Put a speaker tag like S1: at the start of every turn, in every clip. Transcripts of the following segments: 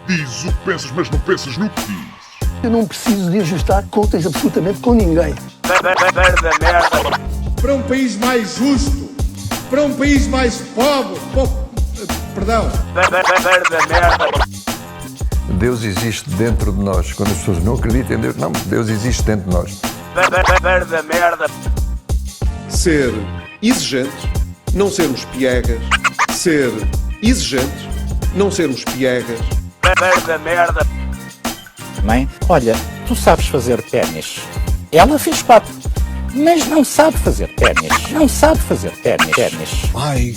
S1: Dizes o que pensas, mas não pensas no que dizes.
S2: Eu não preciso de ajustar contas absolutamente com ninguém.
S3: Para um país mais justo, para um país mais pobre, perdão.
S4: Deus existe dentro de nós. Quando as pessoas não acreditam em Deus, não, Deus existe dentro de nós.
S5: Ser exigente, não sermos piegas. Ser exigente, não sermos piegas.
S6: Mãe, olha, tu sabes fazer ténis. Ela fez 4, mas não sabe fazer ténis. Não sabe fazer ténis.
S7: Ai,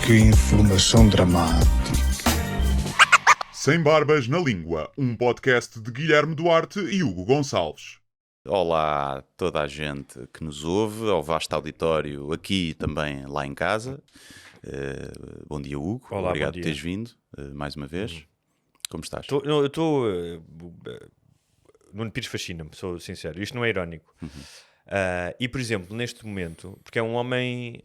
S7: que informação dramática.
S1: Sem Barbas na Língua, um podcast de Guilherme Duarte e Hugo Gonçalves.
S8: Olá toda a gente que nos ouve, ao vasto auditório aqui e também lá em casa. Bom dia, Hugo.
S9: Olá,
S8: obrigado
S9: bom dia.
S8: por teres vindo mais uma vez. Como estás?
S9: Eu estou... Nuno Pires fascina-me, sou sincero. Isto não é irónico. E, por exemplo, neste momento, porque é um homem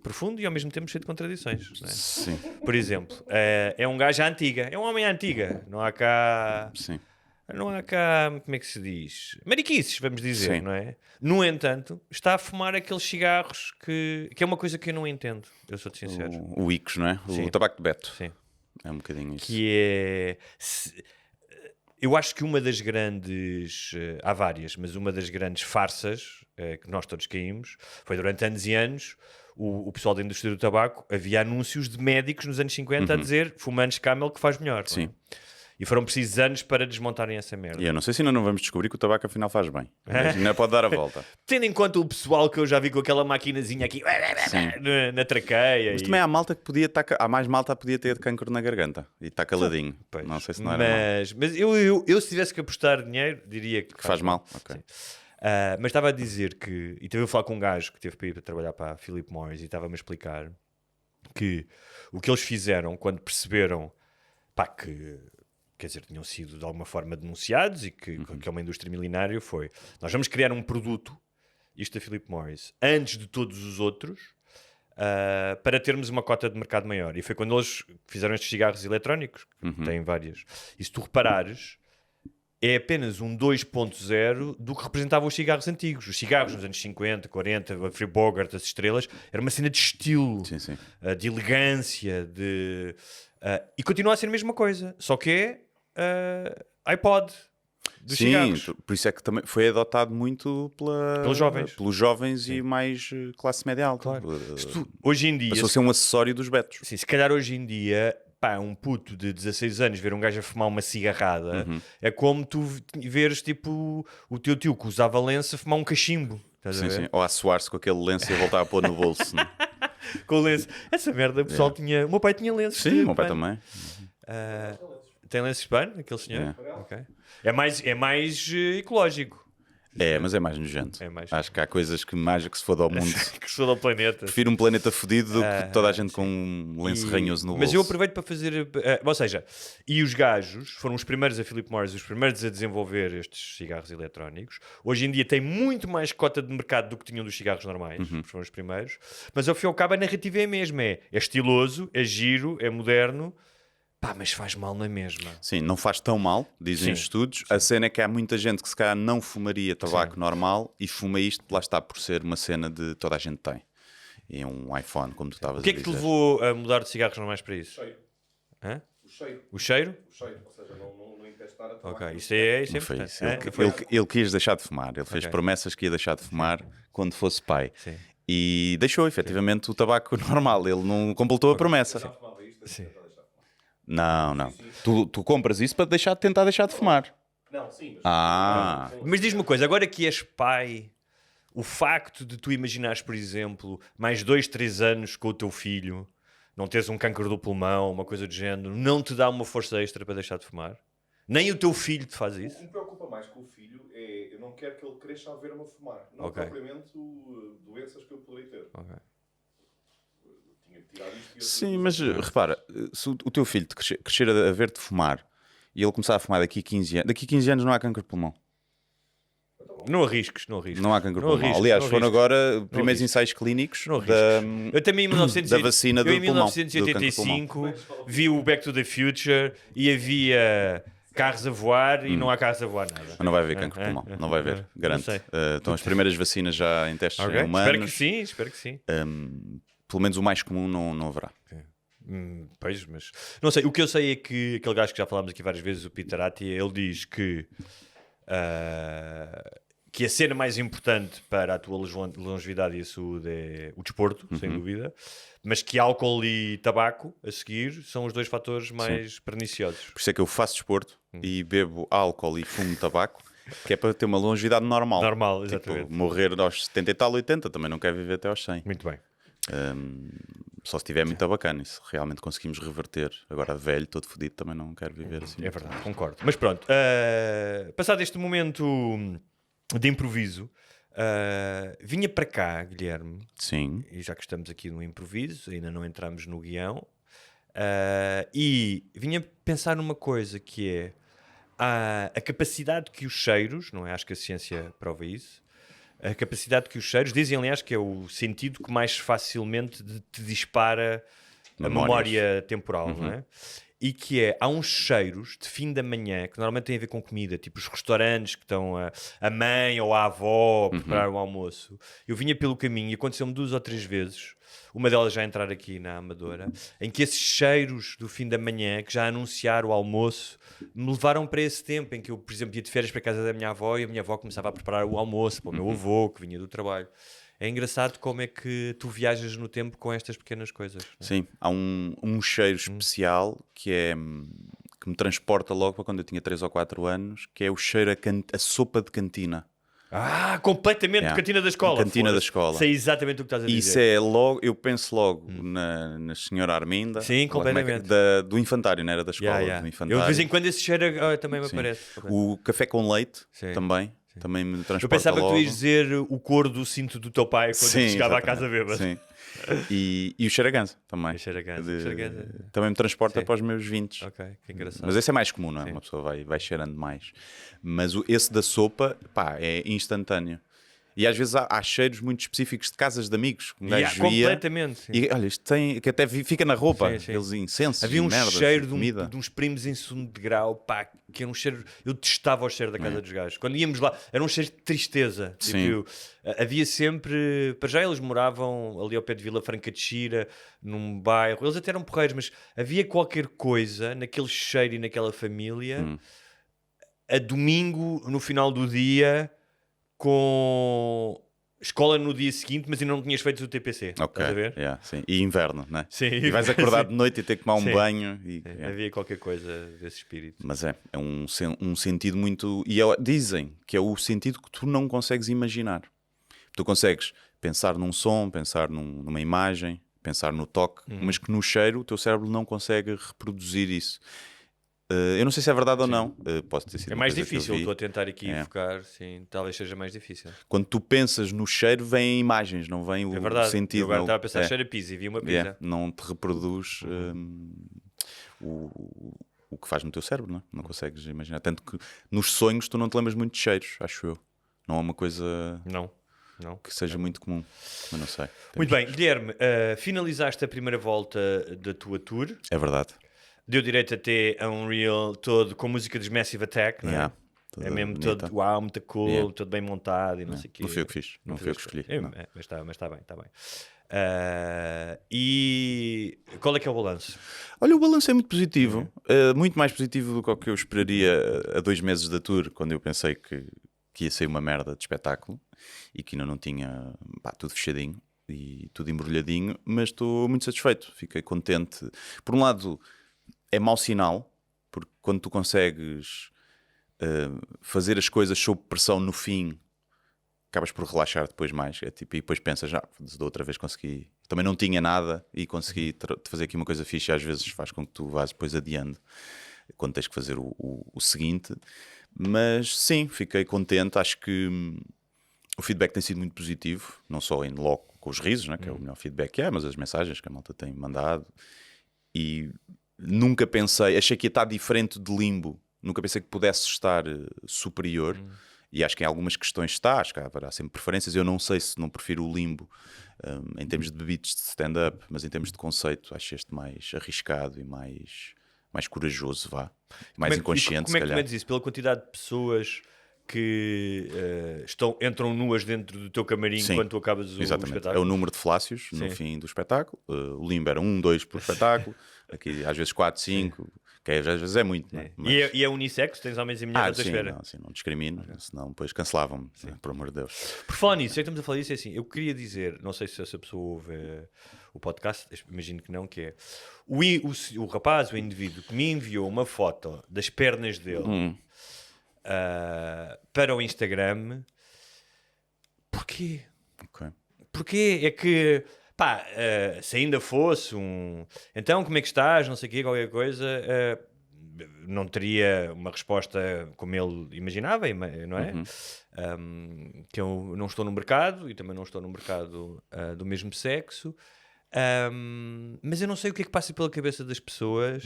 S9: profundo e ao mesmo tempo cheio de contradições. Não é?
S8: Sim.
S9: Por exemplo, é um gajo à antiga. É um homem à antiga. Não há cá...
S8: Sim.
S9: Não há cá, como é que se diz? Mariquices, vamos dizer,
S8: Sim.
S9: não é? No entanto, está a fumar aqueles cigarros que é uma coisa que eu não entendo. Eu sou-te sincero.
S8: O Icos, não é?
S9: Sim.
S8: O tabaco de Beto.
S9: Sim.
S8: É um bocadinho isso.
S9: Que é... Eu acho que uma das grandes... há várias, mas uma das grandes farsas que nós todos caímos foi durante anos e anos o pessoal da indústria do tabaco, havia anúncios de médicos nos anos 50 a dizer fumantes Camel que faz melhor.
S8: Sim.
S9: Não é? E foram precisos anos para desmontarem essa merda.
S8: E eu não sei se ainda não vamos descobrir que o tabaco afinal faz bem. Mas ainda pode dar a volta.
S9: Tendo em conta o pessoal que eu já vi com aquela maquinazinha aqui na traqueia.
S8: Mas também há malta que podia estar... Há mais malta que podia ter cancro na garganta. E está caladinho.
S9: Pois.
S8: Não sei se não era mal.
S9: Mas eu se tivesse que apostar dinheiro, diria que
S8: Faz mal? Ok.
S9: Sim. Mas estava a dizer que... E teve a falar com um gajo que teve para ir para trabalhar para a Philip Morris e estava-me a explicar que o que eles fizeram quando perceberam que... Quer dizer, tinham sido de alguma forma denunciados e que é uma indústria milenária, foi... Nós vamos criar um produto, isto da Philip Morris, antes de todos os outros, para termos uma cota de mercado maior. E foi quando eles fizeram estes cigarros eletrónicos, que têm várias. E se tu reparares, é apenas um 2.0 do que representavam os cigarros antigos. Os cigarros nos anos 50, 40, a Free Bogart, as estrelas, era uma cena de estilo,
S8: Sim, sim.
S9: de elegância, de... e continua a ser a mesma coisa, só que é iPod dos
S8: Sim,
S9: cigarros.
S8: por isso é que também foi adotado muito pelos jovens e mais classe média alta.
S9: Claro. Hoje em dia,
S8: Passou a ser um acessório dos betos.
S9: se calhar hoje em dia, um puto de 16 anos ver um gajo a fumar uma cigarrada é como tu veres tipo o teu tio que usava lenço a fumar um cachimbo. Estás a
S8: Sim,
S9: ver?
S8: sim. Ou a suar-se com aquele lenço e a voltar a pôr no bolso. Não?
S9: Com lenço. Essa merda, o pessoal tinha. O meu pai tinha lenços.
S8: Sim,
S9: de
S8: o meu pai
S9: pano.
S8: também.
S9: Tem lenços de pano, aquele senhor? Ok. É mais ecológico.
S8: Mas é mais nojento.
S9: É mais-
S8: Acho que há coisas que mais que se foda ao mundo.
S9: Que sou do planeta.
S8: Prefiro um planeta fodido do que toda a gente com um lenço ranhoso no bolso.
S9: Mas eu aproveito para fazer... ou seja, e os gajos foram os primeiros a Philip Morris, os primeiros a desenvolver estes cigarros eletrónicos. Hoje em dia tem muito mais cota de mercado do que tinham dos cigarros normais, porque foram os primeiros. Mas ao fim e ao cabo a narrativa é a mesma. É estiloso, é giro, é moderno, mas faz mal na mesma.
S8: Sim, não faz tão mal, dizem
S9: Sim.
S8: os estudos. A cena é que há muita gente que se calhar não fumaria tabaco normal e fuma isto, lá está, por ser uma cena de toda a gente tem. E um iPhone, como tu estavas a
S9: O que
S8: dizer.
S9: é que te levou a mudar de cigarros normais para isso? Hã?
S5: O cheiro.
S9: O cheiro?
S5: Ou seja, não empestar a tabaco.
S9: Ok, isso é
S8: Não foi
S9: importante.
S8: isso.
S9: Hã?
S8: Ele quis deixar de fumar. Ele fez
S9: Ok.
S8: promessas que ia deixar de fumar quando fosse pai.
S9: Sim.
S8: E deixou, efetivamente, o tabaco normal. Ele não completou a promessa.
S9: Sim.
S8: Não. Tu compras isso para tentar deixar de fumar.
S5: Não, sim,
S8: Ah,
S9: Mas diz-me uma coisa, agora que és pai, o facto de tu imaginares, por exemplo, mais 2, 3 anos com o teu filho, não teres um cancro do pulmão, uma coisa do género, não te dá uma força extra para deixar de fumar? Nem o teu filho te faz
S5: O
S9: isso?
S5: que me preocupa mais com o filho é eu não quero que ele cresça a ver-me a fumar. Não
S9: Ok.
S5: propriamente doenças que eu poderia ter.
S9: Ok.
S5: Tinha que tirar isto e
S8: sim, mas repara, se o teu filho crescer a ver-te fumar e ele começar a fumar daqui a 15 anos, daqui a 15 anos não há cancro de pulmão.
S9: Não arrisques.
S8: Não há cancro pulmonar.
S9: arrisques,
S8: Aliás,
S9: não
S8: foram
S9: arrisques.
S8: agora primeiros
S9: arrisques.
S8: ensaios clínicos
S9: Não
S8: da,
S9: Eu também em 1980,
S8: da vacina do
S9: eu em
S8: pulmão. do cancro pulmão.
S9: 1985 vi o Back to the Future e havia carros a voar e não há carros a voar nada.
S8: Mas não vai haver cancro pulmão, não vai haver, garanto.
S9: sei.
S8: Estão as primeiras vacinas já em testes
S9: Ok?
S8: humanos.
S9: Espero que sim.
S8: Pelo menos o mais comum não haverá.
S9: Pois, mas não sei. O que eu sei é que aquele gajo que já falámos aqui várias vezes, o Peter Attia, ele diz que a cena mais importante para a tua longevidade e a saúde é o desporto, sem dúvida, mas que álcool e tabaco a seguir são os dois fatores mais perniciosos.
S8: Por isso é que eu faço desporto e bebo álcool e fumo tabaco, que é para ter uma longevidade normal.
S9: Normal, exatamente.
S8: Tipo, morrer aos 70 e tal, 80, também não quero viver até aos 100.
S9: Muito bem.
S8: Só se estiver muito bacana, isso realmente conseguimos reverter. Agora velho, todo fodido, também não quero viver assim.
S9: É verdade, concordo. Mas pronto, passado este momento de improviso, vinha para cá, Guilherme,
S8: Sim.
S9: e já que estamos aqui no improviso, ainda não entramos no guião, e vinha pensar numa coisa que é a capacidade que os cheiros, não é? Acho que a ciência prova isso, a capacidade que os cheiros, dizem aliás que é o sentido que mais facilmente te dispara a memória temporal, não é? E que há uns cheiros de fim da manhã que normalmente têm a ver com comida, tipo os restaurantes que estão a mãe ou a avó a preparar o almoço. Eu vinha pelo caminho e aconteceu-me 2 ou 3 vezes, uma delas já a entrar aqui na Amadora, em que esses cheiros do fim da manhã, que já anunciaram o almoço, me levaram para esse tempo em que eu, por exemplo, ia de férias para a casa da minha avó e a minha avó começava a preparar o almoço para o meu avô, que vinha do trabalho. É engraçado como é que tu viajas no tempo com estas pequenas coisas. Não é?
S8: Sim, há um cheiro especial que me transporta logo para quando eu tinha 3 ou 4 anos, que é o cheiro a sopa de cantina.
S9: Completamente, cantina da escola.
S8: Cantina da escola.
S9: Sei exatamente o que estás a dizer.
S8: Isso é logo, eu penso logo na senhora Arminda.
S9: Sim, completamente.
S8: Do infantário, não era da escola, do infantário.
S9: Eu de vez em quando esse cheiro também me aparece.
S8: O café com leite também me transporta
S9: Eu pensava
S8: logo.
S9: que tu ias dizer o cor do cinto do teu pai quando ele chegava à casa bêbado.
S8: Sim. E o cheiro a ganso também.
S9: O cheiro a ganso.
S8: Também me transporta para os meus 20.
S9: Ok, que engraçado.
S8: Mas esse é mais comum, não é? Uma pessoa vai cheirando mais. Mas esse da sopa, é instantâneo. E às vezes há cheiros muito específicos de casas de amigos. Um gajo via,
S9: completamente. Sim.
S8: E olha, isto tem, que até fica na roupa.
S9: Sim.
S8: Aqueles incensos.
S9: Havia um
S8: merdas,
S9: cheiro
S8: comida.
S9: de uns primos em segundo de grau, que era um cheiro. Eu detestava o cheiro da casa dos gajos. Quando íamos lá, era um cheiro de tristeza.
S8: Sim.
S9: Havia sempre. Para já eles moravam ali ao pé de Vila Franca de Xira, num bairro. Eles até eram porreiros, mas havia qualquer coisa naquele cheiro e naquela família. A domingo, no final do dia, com escola no dia seguinte, mas ainda não tinhas feito o TPC.
S8: Ok,
S9: estás a ver?
S8: Sim. E inverno, não é?
S9: Sim,
S8: E vais acordar de noite e ter que tomar um
S9: Sim.
S8: banho.
S9: Havia qualquer coisa desse espírito.
S8: Mas é um sentido muito... E dizem que é o sentido que tu não consegues imaginar. Tu consegues pensar num som, pensar numa imagem, pensar no toque, mas que no cheiro o teu cérebro não consegue reproduzir isso. Eu não sei se é verdade ou não. Posso ter sido
S9: É
S8: uma
S9: mais
S8: coisa que eu
S9: difícil,
S8: vi.
S9: estou a tentar aqui focar, sim, talvez seja mais difícil.
S8: Quando tu pensas no cheiro, vêm imagens, não vem
S9: É
S8: o
S9: verdade,
S8: sentido.
S9: eu agora
S8: não,
S9: estava a pensar cheiro a pizza e vi uma pizza.
S8: Não te reproduz o que faz no teu cérebro, não é? Não consegues imaginar. Tanto que nos sonhos tu não te lembras muito de cheiros, acho eu. Não é uma coisa
S9: Não.
S8: que seja muito comum, mas não sei.
S9: Muito bem, Guilherme, finalizaste a primeira volta da tua tour.
S8: É verdade.
S9: Deu direito até a um reel todo com música dos Massive Attack, não é? É mesmo
S8: bonita.
S9: todo, uau, muito cool, todo bem montado e não sei o quê.
S8: Não fui eu que fiz, não fui eu que escolhi. não.
S9: Mas está bem, está bem. E qual é que é o balanço?
S8: Olha, o balanço é muito positivo, muito mais positivo do que o que eu esperaria a 2 meses da tour, quando eu pensei que ia sair uma merda de espetáculo e que ainda não tinha tudo fechadinho e tudo embrulhadinho, mas estou muito satisfeito, fiquei contente. Por um lado, é mau sinal, porque quando tu consegues fazer as coisas sob pressão no fim, acabas por relaxar depois mais. É tipo, e depois pensas, da outra vez consegui. Também não tinha nada e consegui fazer aqui uma coisa fixe. E às vezes faz com que tu vás depois adiando quando tens que fazer o seguinte. Mas sim, fiquei contente. Acho que o feedback tem sido muito positivo, não só em logo com os risos, né, que é o melhor feedback que é, mas as mensagens que a malta tem mandado. E nunca pensei, achei que ia estar diferente de Limbo. Nunca pensei que pudesse estar superior. E acho que em algumas questões está, acho que haverá sempre preferências. Eu não sei se não prefiro o Limbo em termos de beats de stand-up, mas em termos de conceito acho este mais arriscado e mais corajoso, vá. Mais inconsciente,
S9: como é
S8: se
S9: que
S8: calhar.
S9: medes isso? Pela quantidade de pessoas que entram nuas dentro do teu camarim
S8: Sim,
S9: quando tu acabas o
S8: exatamente.
S9: espetáculo?
S8: É o número de flácios no
S9: Sim.
S8: fim do espetáculo. O Limbo era 1, 2 por espetáculo. Aqui às vezes 4, 5, que às vezes é muito. Não é?
S9: E é unissex? Tens homens e mulheres à tua
S8: sim,
S9: espera?
S8: não discrimino, senão depois cancelavam-me, por amor de Deus.
S9: Por falar nisso, já que estamos a falar disso, é assim, eu queria dizer, não sei se essa pessoa ouve o podcast, imagino que não, que é o rapaz, o indivíduo que me enviou uma foto das pernas dele para o Instagram. Porquê?
S8: Ok.
S9: Porquê? É que, pá, se ainda fosse então, como é que estás? Não sei o quê, qualquer coisa, não teria uma resposta como ele imaginava, não é? Que eu não estou no mercado e também não estou no mercado do mesmo sexo, mas eu não sei o que é que passa pela cabeça das pessoas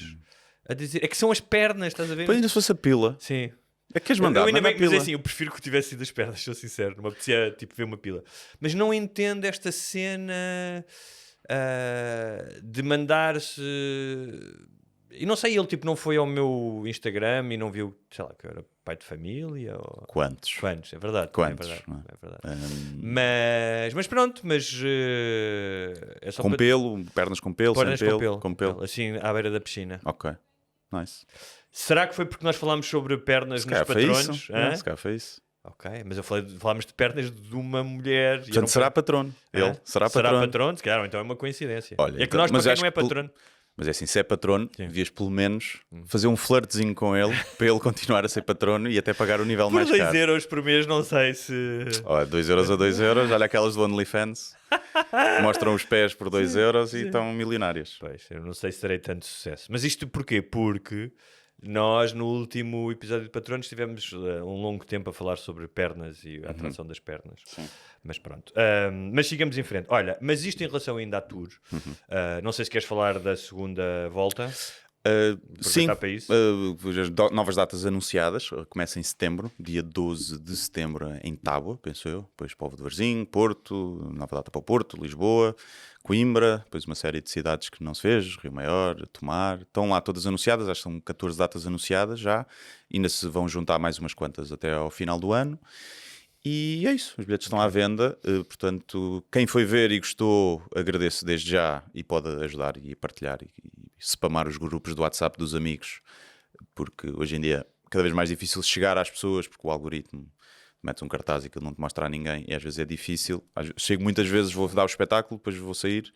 S9: a dizer. É que são as pernas, estás a ver?
S8: Depois ainda se fosse a pila.
S9: Sim.
S8: É que queres mandar,
S9: Eu ainda
S8: manda
S9: bem,
S8: a
S9: mas
S8: pila.
S9: é assim, eu prefiro que tivesse sido as pernas, sou sincero. Não me apetecia tipo, ver uma pila. Mas não entendo esta cena de mandar-se. E não sei, ele tipo não foi ao meu Instagram e não viu, sei lá, que eu era pai de família. Ou...
S8: Quantos?
S9: É verdade.
S8: Quantos?
S9: É verdade.
S8: Não é?
S9: É verdade. Mas pronto, é só
S8: Com
S9: para...
S8: pelo, pernas com pelo,
S9: Pernas
S8: sem pelo, com pelo.
S9: assim à beira da piscina.
S8: Ok, nice.
S9: Será que foi porque nós falámos sobre pernas
S8: Se
S9: nos
S8: calhar foi
S9: patronos?
S8: isso.
S9: Hã?
S8: Se calhar foi isso.
S9: Ok, mas falámos de pernas de uma mulher. E eu
S8: Portanto,
S9: não-
S8: será patrono. Ele
S9: Hã?
S8: será patrono.
S9: Se calhar, ou então é uma coincidência.
S8: Olha,
S9: É que
S8: então,
S9: nós, para
S8: mas
S9: quem
S8: acho
S9: não é
S8: que pelo-
S9: patrono,
S8: Mas é assim, se é patrono,
S9: Sim.
S8: devias pelo menos fazer um flirtzinho com ele para ele continuar a ser patrono e até pagar o nível
S9: por
S8: mais
S9: 2
S8: caro.
S9: euros por mês, não sei se.
S8: Olha, 2 euros a 2 euros, olha aquelas do OnlyFans, mostram os pés por 2 euros e estão milionárias.
S9: Pois, eu não sei se terei tanto sucesso. Mas isto porquê? Porque nós, no último episódio de Patronos, tivemos um longo tempo a falar sobre pernas e a atração das pernas.
S8: Sim.
S9: Mas pronto. Mas sigamos em frente. Olha, mas isto em relação ainda à tour, não sei se queres falar da segunda volta.
S8: Sim,
S9: Aproveitar para isso.
S8: novas datas anunciadas, começa em setembro, dia 12 de setembro em Tábua, penso eu, depois Povo de Varzim, Porto, nova data para o Porto, Lisboa, Coimbra, depois uma série de cidades que não se fez, Rio Maior, Tomar, estão lá todas anunciadas, acho que são 14 datas anunciadas já, ainda se vão juntar mais umas quantas até ao final do ano. E é isso, os bilhetes estão à venda, portanto, quem foi ver e gostou, agradeço desde já e pode ajudar e partilhar e spamar os grupos do WhatsApp dos amigos, porque hoje em dia é cada vez mais difícil chegar às pessoas, porque o algoritmo mete um cartaz e aquilo não te mostra a ninguém e às vezes é difícil. Chego muitas vezes, vou dar o espetáculo, depois vou sair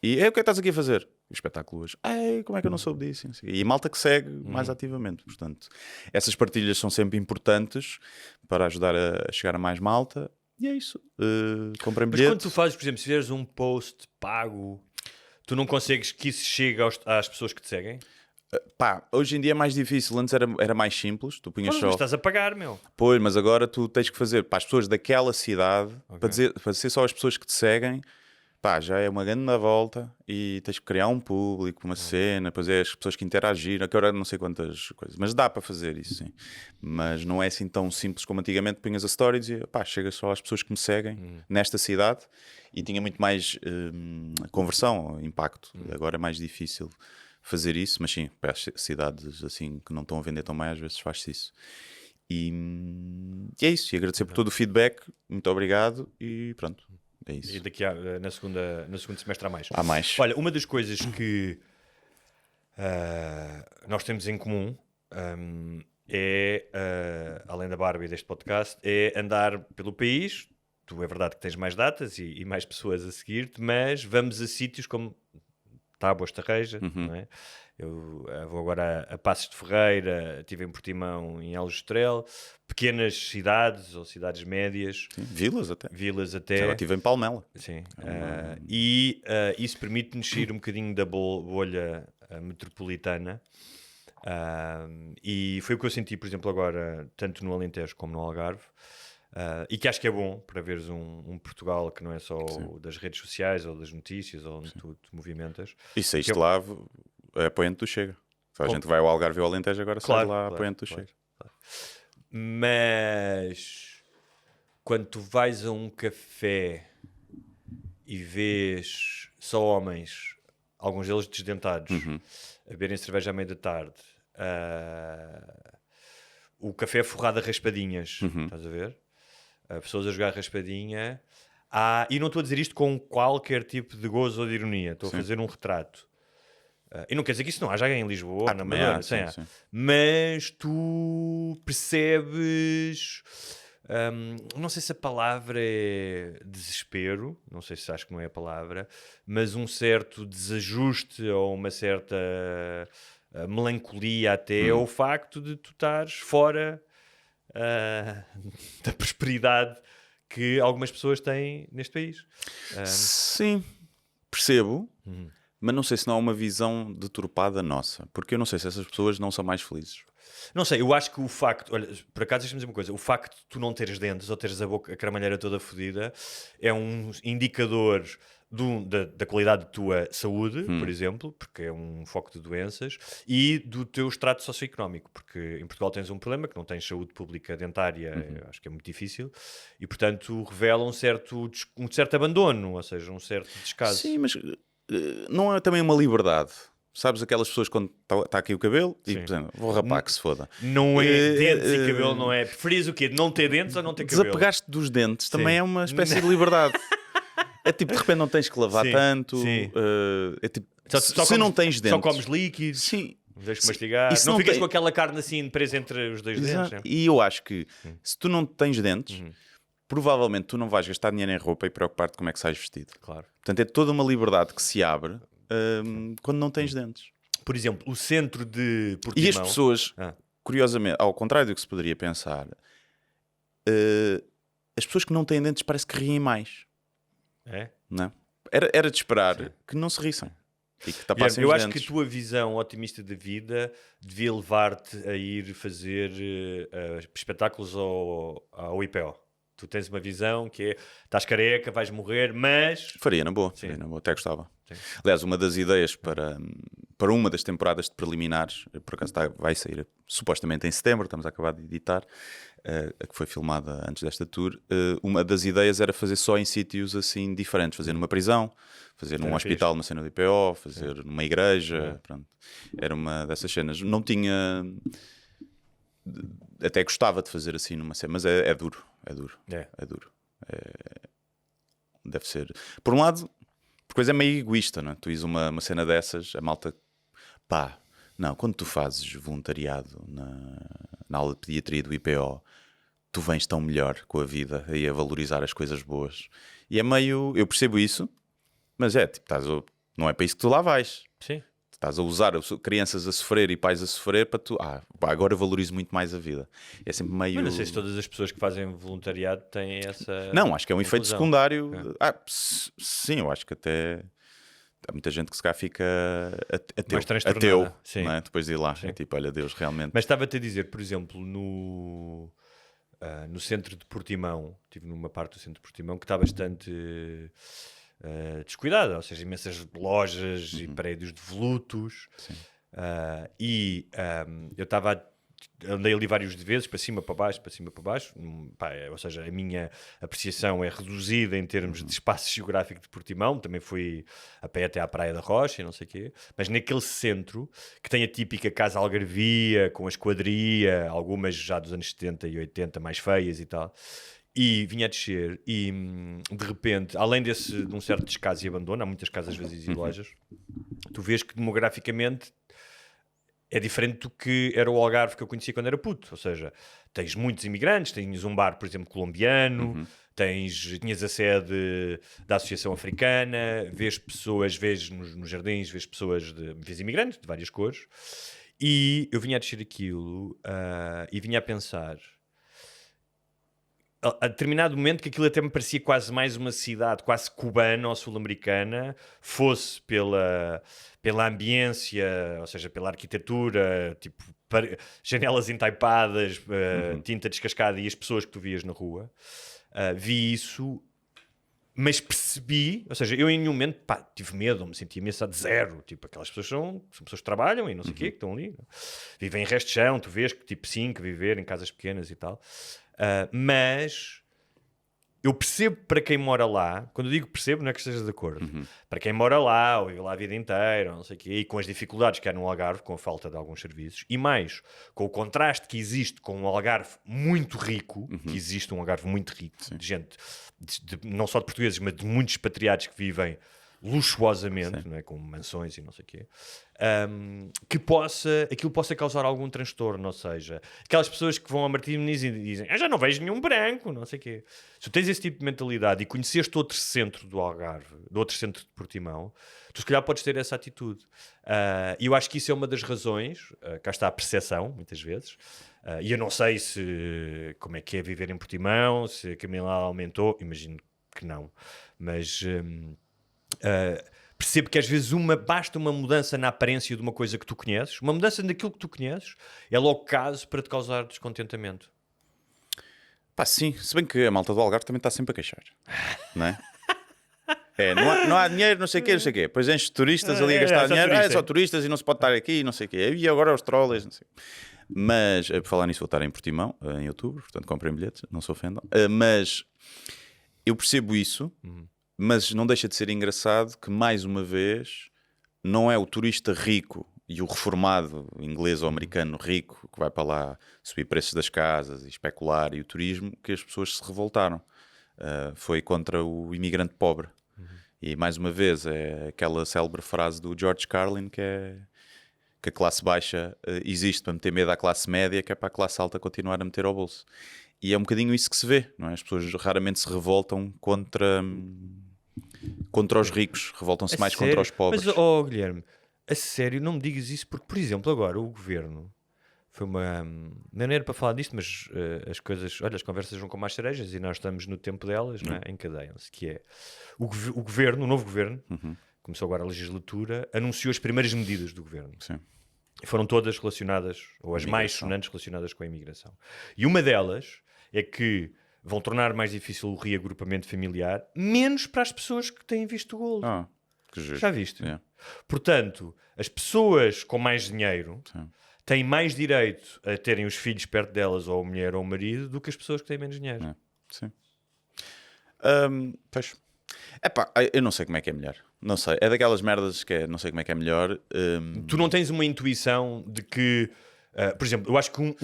S8: e o que é que estás aqui a fazer? O espetáculo hoje, como é que eu não soube disso? E a malta que segue mais ativamente, portanto, essas partilhas são sempre importantes para ajudar a chegar a mais malta e é isso. Comprem
S9: Mas
S8: bilhete.
S9: quando tu fazes, por exemplo, se fizeres um post pago, tu não consegues que isso chegue às pessoas que te seguem?
S8: Pá, hoje em dia é mais difícil, antes era mais simples, tu punhas
S9: Mas
S8: só...
S9: estás a pagar, meu.
S8: Pois, mas agora tu tens que fazer para as pessoas daquela cidade, para ser só as pessoas que te seguem, pá, já é uma grande volta e tens que criar um público, uma cena, depois é as pessoas que interagiram, que agora não sei quantas coisas, mas dá para fazer isso, sim. Mas não é assim tão simples como antigamente, punhas a story e dizia, pá, chega só às pessoas que me seguem nesta cidade e tinha muito mais conversão, impacto. Agora é mais difícil fazer isso, mas sim, para as cidades assim que não estão a vender tão bem, às vezes faz-se isso. E é isso, e agradecer por todo o feedback, muito obrigado e pronto, é isso.
S9: E daqui no segundo semestre há mais.
S8: Há mais.
S9: Olha, uma das coisas que nós temos em comum é, além da Barbie deste podcast, é andar pelo país. Tu é verdade que tens mais datas e mais pessoas a seguir-te, mas vamos a sítios como Tábuas, Tarreja, não é? Eu vou agora a Passos de Ferreira, estive em Portimão, em Aljustrel, pequenas cidades ou cidades médias.
S8: Sim, vilas até.
S9: Até.
S8: Estive em Palmela.
S9: Sim. E isso permite-nos sair um bocadinho da bolha metropolitana. E foi o que eu senti, por exemplo, agora, tanto no Alentejo como no Algarve. E que acho que é bom para veres um Portugal que não é só das redes sociais ou das notícias ou onde tu te movimentas.
S8: E saíste lá, é apoiante do Chega. Só a gente vai ao Algarve e ao Alentejo, agora sai lá apoiante do Chega.
S9: Claro. Mas quando tu vais a um café e vês só homens, alguns deles desdentados, a beberem cerveja à meia da tarde, o café forrado a raspadinhas, estás a ver? Pessoas a jogar raspadinha. E não estou a dizer isto com qualquer tipo de gozo ou de ironia, estou a fazer um retrato. E não quer dizer que isso não haja em Lisboa ou na Madeira,
S8: sim.
S9: mas tu percebes, não sei se a palavra é desespero, não sei se acho que não é a palavra, mas um certo desajuste ou uma certa melancolia até ao facto de tu estares fora da prosperidade que algumas pessoas têm neste país.
S8: Sim, percebo, mas não sei se não há uma visão deturpada nossa, porque eu não sei se essas pessoas não são mais felizes.
S9: Não sei, eu acho que o facto, olha, por acaso deixa-me dizer uma coisa, o facto de tu não teres dentes ou teres a cramalheira toda fodida é um indicador da qualidade da tua saúde, por exemplo, porque é um foco de doenças, e do teu extrato socioeconómico, porque em Portugal tens um problema que não tens saúde pública dentária, acho que é muito difícil, e portanto revela um certo abandono, ou seja, um certo descaso.
S8: Sim, mas não é também uma liberdade. Sabes aquelas pessoas quando está aqui o cabelo e, por exemplo, vou rapar que se foda.
S9: Não é dentes e cabelo, não é? Preferis o quê? Não ter dentes ou não ter cabelo?
S8: Desapegaste dos dentes também é uma espécie de liberdade. É tipo, de repente não tens que lavar tanto. É tipo, se não tens dentes.
S9: Só comes líquidos.
S8: Sim.
S9: Deixa-me mastigar. Não ficas com aquela carne assim presa entre os dois dentes. Né?
S8: E eu acho que se tu não tens dentes, provavelmente tu não vais gastar dinheiro em roupa e preocupar-te como é que sais vestido.
S9: Claro.
S8: Portanto, é toda uma liberdade que se abre quando não tens dentes.
S9: Por exemplo, o centro de Portimão...
S8: E as pessoas, curiosamente, ao contrário do que se poderia pensar, as pessoas que não têm dentes parece que riem mais.
S9: É?
S8: Não? Era de esperar que não se rissem. E que tapassem
S9: eu
S8: os
S9: acho
S8: dentes.
S9: que a tua visão otimista da vida devia levar-te a ir fazer espetáculos ao IPO. Tu tens uma visão que é, estás careca, vais morrer, mas...
S8: Faria na boa, até gostava. Sim. Aliás, uma das ideias para uma das temporadas de preliminares, por acaso vai sair supostamente em setembro, estamos a acabar de editar, a que foi filmada antes desta tour, uma das ideias era fazer só em sítios assim diferentes, fazer numa prisão, fazer num hospital, na cena do IPO, fazer numa igreja, pronto. Era uma dessas cenas. Não tinha... Até gostava de fazer assim numa cena, mas é duro. É duro. Deve ser. Por um lado, por coisa é meio egoísta, não é? Tu ires uma cena dessas, a malta. Não, quando tu fazes voluntariado na aula de pediatria do IPO, tu vens tão melhor com a vida e a valorizar as coisas boas. E é meio. Eu percebo isso, mas tipo, não é para isso que tu lá vais.
S9: Sim.
S8: Estás a usar crianças a sofrer e pais a sofrer para tu... agora eu valorizo muito mais a vida. É sempre meio...
S9: Mas não sei se todas as pessoas que fazem voluntariado têm essa...
S8: Não, acho que é um efeito secundário. Sim, eu acho que até... Há muita gente que se cá fica ateu,
S9: sim.
S8: Não é? Depois de ir lá. Sim. É tipo, olha, Deus, realmente...
S9: Mas estava-te a dizer, por exemplo, no centro de Portimão, estive numa parte do centro de Portimão que está bastante... descuidada, ou seja, imensas lojas e prédios devolutos. Eu andei ali várias vezes, para cima, para baixo, ou seja, a minha apreciação é reduzida em termos de espaço geográfico de Portimão, também fui a pé até à Praia da Rocha e não sei o quê, mas naquele centro, que tem a típica casa algarvia, com a esquadria, algumas já dos anos 70 e 80, mais feias e tal... E vinha a descer e, de repente, além de um certo descaso e abandono, há muitas casas vazias e lojas, tu vês que demograficamente é diferente do que era o Algarve que eu conhecia quando era puto. Ou seja, tens muitos imigrantes, tens um bar, por exemplo, colombiano, tinhas a sede da Associação Africana, vês nos jardins, vês imigrantes de várias cores. E eu vinha a descer aquilo e vinha a pensar... A determinado momento que aquilo até me parecia quase mais uma cidade quase cubana ou sul-americana, fosse pela ambiência, ou seja, pela arquitetura, tipo janelas entaipadas, tinta descascada e as pessoas que tu vias na rua. Vi isso Mas percebi, ou seja, eu em nenhum momento tive medo, me senti ameaçado de zero. Tipo, aquelas pessoas são pessoas que trabalham e não sei o quê, que estão ali. Vivem em resto de chão, tu vês que tipo 5 viver em casas pequenas e tal. Mas eu percebo para quem mora lá, quando eu digo percebo, não é que esteja de acordo. Para quem mora lá, ou vive lá a vida inteira, não sei o quê, e com as dificuldades que há no Algarve, com a falta de alguns serviços, e mais, com o contraste que existe com um Algarve muito rico, que existe um Algarve muito rico, de gente, não só de portugueses, mas de muitos expatriados que vivem luxuosamente, não é? Com mansões e não sei o quê, que aquilo possa causar algum transtorno, ou seja, aquelas pessoas que vão a Martim Moniz e dizem já não vejo nenhum branco, não sei o quê. Se tu tens esse tipo de mentalidade e conheceste outro centro do Algarve, do outro centro de Portimão, tu se calhar podes ter essa atitude. E eu acho que isso é uma das razões, cá está a percepção, muitas vezes, e eu não sei como é que é viver em Portimão, se a Camila aumentou, imagino que não, mas... percebo que às vezes basta uma mudança na aparência de uma coisa que tu conheces, uma mudança daquilo que tu conheces, é logo caso para te causar descontentamento.
S8: Sim, se bem que a malta do Algarve também está sempre a queixar, não é? Não há dinheiro, não sei o quê. Pois enche de turistas ali a gastar dinheiro, é só turistas e não se pode estar aqui, não sei o quê. E agora os trolleys, não sei. Mas, por falar nisso, vou estar em Portimão, em outubro, portanto comprem bilhetes, não se ofendam. Mas eu percebo isso. Mas não deixa de ser engraçado que, mais uma vez, não é o turista rico e o reformado inglês ou americano rico que vai para lá subir preços das casas e especular, e o turismo, que as pessoas se revoltaram. Foi contra o imigrante pobre. E, mais uma vez, é aquela célebre frase do George Carlin, que é que a classe baixa existe para meter medo à classe média, que é para a classe alta continuar a meter ao bolso. E é um bocadinho isso que se vê, não é? As pessoas raramente se revoltam contra os ricos, revoltam-se mais
S9: sério?
S8: contra os pobres.
S9: Mas, Guilherme, a sério, não me digas isso, porque, por exemplo, agora o governo foi uma... Não era para falar disto, mas as coisas... Olha, as conversas vão com mais cerejas e nós estamos no tempo delas, não é? Encadeiam-se, que é... O novo governo, começou agora a legislatura, anunciou as primeiras medidas do governo.
S8: Sim.
S9: E foram todas relacionadas, ou as mais sonantes relacionadas com a imigração. E uma delas é que vão tornar mais difícil o reagrupamento familiar, menos para as pessoas que têm visto Gold.
S8: Que giro.
S9: Já viste?
S8: Yeah.
S9: Portanto, as pessoas com mais dinheiro têm mais direito a terem os filhos perto delas, ou a mulher ou o marido, do que as pessoas que têm menos dinheiro.
S8: Yeah. Sim. Pois. Eu não sei como é que é melhor. Não sei. É daquelas merdas que não sei como é que é melhor.
S9: Tu não tens uma intuição de que... por exemplo, eu acho que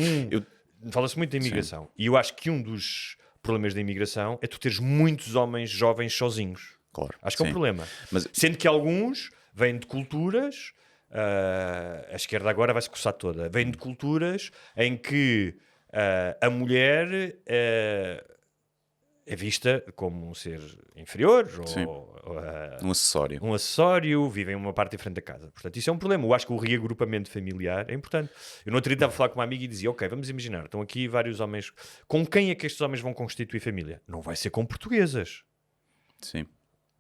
S9: fala-se muito da imigração. Sim. E eu acho que um dos problemas da imigração é tu teres muitos homens jovens sozinhos.
S8: Claro.
S9: Acho que é um problema.
S8: Mas...
S9: Sendo que alguns vêm de culturas... a esquerda agora vai-se coçar toda. Vêm de culturas em que a mulher... é vista como um ser inferior ou
S8: um acessório.
S9: Um acessório, vivem uma parte diferente da casa. Portanto, isso é um problema. Eu acho que o reagrupamento familiar é importante. Eu no outro dia estava a falar com uma amiga e dizia, ok, vamos imaginar, estão aqui vários homens. Com quem é que estes homens vão constituir família? Não vai ser com portuguesas.
S8: Sim.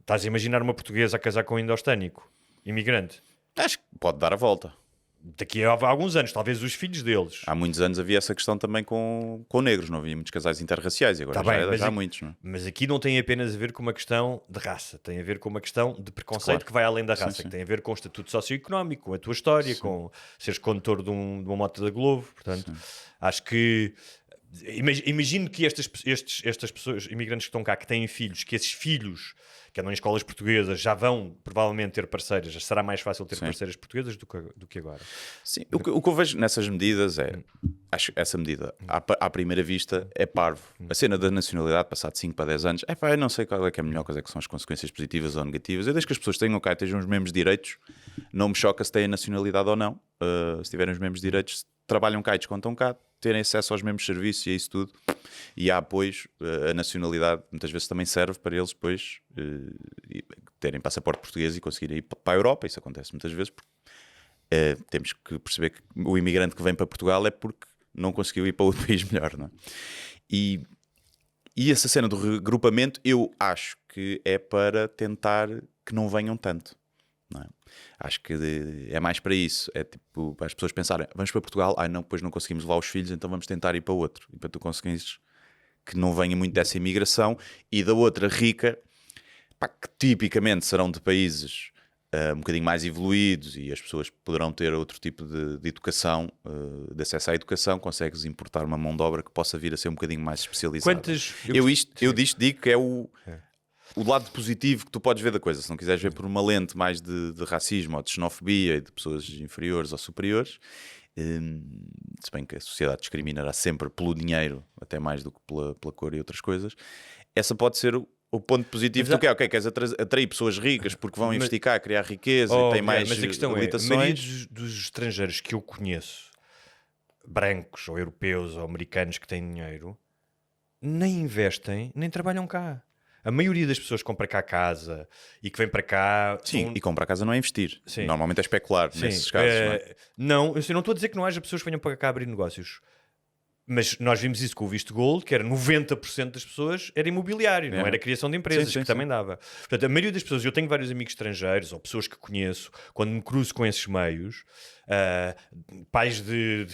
S9: Estás a imaginar uma portuguesa a casar com um indostânico, imigrante?
S8: Acho que pode dar a volta.
S9: Daqui a alguns anos, talvez os filhos deles.
S8: Há muitos anos havia essa questão também com negros, não havia muitos casais interraciais, e agora já há muitos. Não é?
S9: Mas aqui não tem apenas a ver com uma questão de raça, tem a ver com uma questão de preconceito, que vai além da raça, que tem a ver com o estatuto socioeconómico, com a tua história, com seres condutor de uma moto da Globo. Portanto, acho que... Imagino que estas pessoas, imigrantes que estão cá, que têm filhos, que esses filhos que andam em escolas portuguesas já vão provavelmente ter parceiras, já será mais fácil ter parceiras portuguesas do que agora.
S8: Sim, o que eu vejo nessas medidas acho que essa medida, à primeira vista, é parvo. A cena da nacionalidade, passado 5 para 10 anos, eu não sei qual é que é a melhor coisa, que são as consequências positivas ou negativas. Eu desde que as pessoas tenham cá e tenham os mesmos direitos, não me choca se têm nacionalidade ou não. Se tiverem os mesmos direitos, trabalham cá e descontam cá, terem acesso aos mesmos serviços e a isso tudo, e há apoios. A nacionalidade muitas vezes também serve para eles depois terem passaporte português e conseguirem ir para a Europa. Isso acontece muitas vezes porque temos que perceber que o imigrante que vem para Portugal é porque não conseguiu ir para outro país melhor, não é? E essa cena do regrupamento eu acho que é para tentar que não venham tanto. Não é? Acho que é mais para isso. É tipo, para as pessoas pensarem, vamos para Portugal, não, depois não conseguimos levar os filhos, então vamos tentar ir para outro. E para tu conseguires que não venha muito dessa imigração, e da outra rica, que tipicamente serão de países um bocadinho mais evoluídos e as pessoas poderão ter outro tipo de educação, de acesso à educação, consegues importar uma mão de obra que possa vir a ser um bocadinho mais especializada. Eu digo que é o lado positivo que tu podes ver da coisa. Se não quiseres ver por uma lente mais de racismo ou de xenofobia e de pessoas inferiores ou superiores, se bem que a sociedade discriminará sempre pelo dinheiro, até mais do que pela cor e outras coisas, essa pode ser o ponto positivo do que é, ok, queres atrair pessoas ricas porque vão investir cá, criar riqueza e têm mais
S9: mas a questão
S8: habilitações.
S9: É, a maioria dos estrangeiros que eu conheço, brancos ou europeus ou americanos que têm dinheiro, nem investem, nem trabalham cá. A maioria das pessoas que compra cá casa e que vem para cá...
S8: Sim, e comprar casa não é investir.
S9: Sim.
S8: Normalmente é especular nesses casos.
S9: Não, eu não estou a dizer que não haja pessoas que venham para cá abrir negócios. Mas nós vimos isso com o visto gold, que era 90% das pessoas era imobiliário, não era criação de empresas, que também dava. Portanto, a maioria das pessoas, eu tenho vários amigos estrangeiros ou pessoas que conheço, quando me cruzo com esses meios, pais de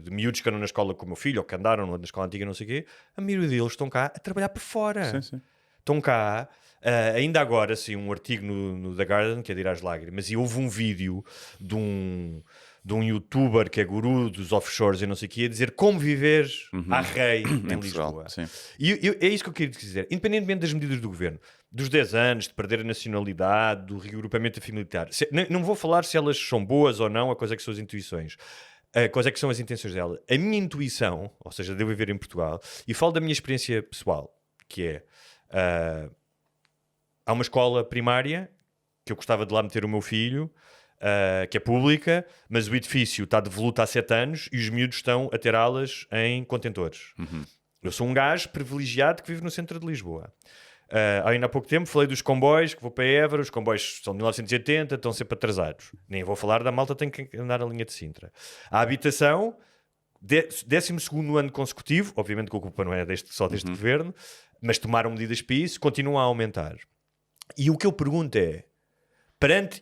S9: miúdos que andam na escola com o meu filho ou que andaram na escola antiga, não sei o quê, a maioria deles estão cá a trabalhar por fora.
S8: Sim.
S9: Estão cá, ainda agora, assim, um artigo no The Guardian, que é de ir às lágrimas, e houve um vídeo de um youtuber que é guru dos offshores e não sei o que, a dizer como viver à rei em Lisboa. E é isso que eu queria dizer. Independentemente das medidas do governo, dos 10 anos, de perder a nacionalidade, do reagrupamento familiar, não vou falar se elas são boas ou não, a coisa é que são as intuições. A coisa é que são as intenções dela. A minha intuição, ou seja, de eu viver em Portugal, e falo da minha experiência pessoal, que é... há uma escola primária que eu gostava de lá meter o meu filho, que é pública, mas o edifício está devoluto há 7 anos e os miúdos estão a ter aulas em contentores. Eu sou um gajo privilegiado que vive no centro de Lisboa. Ainda há pouco tempo falei dos comboios, que vou para Évora, os comboios são de 1980, estão sempre atrasados. Nem vou falar da malta, tem que andar na linha de Sintra. A habitação, 12º ano consecutivo, obviamente que a culpa não é só deste governo, mas tomaram medidas para isso, continuam a aumentar. E o que eu pergunto é,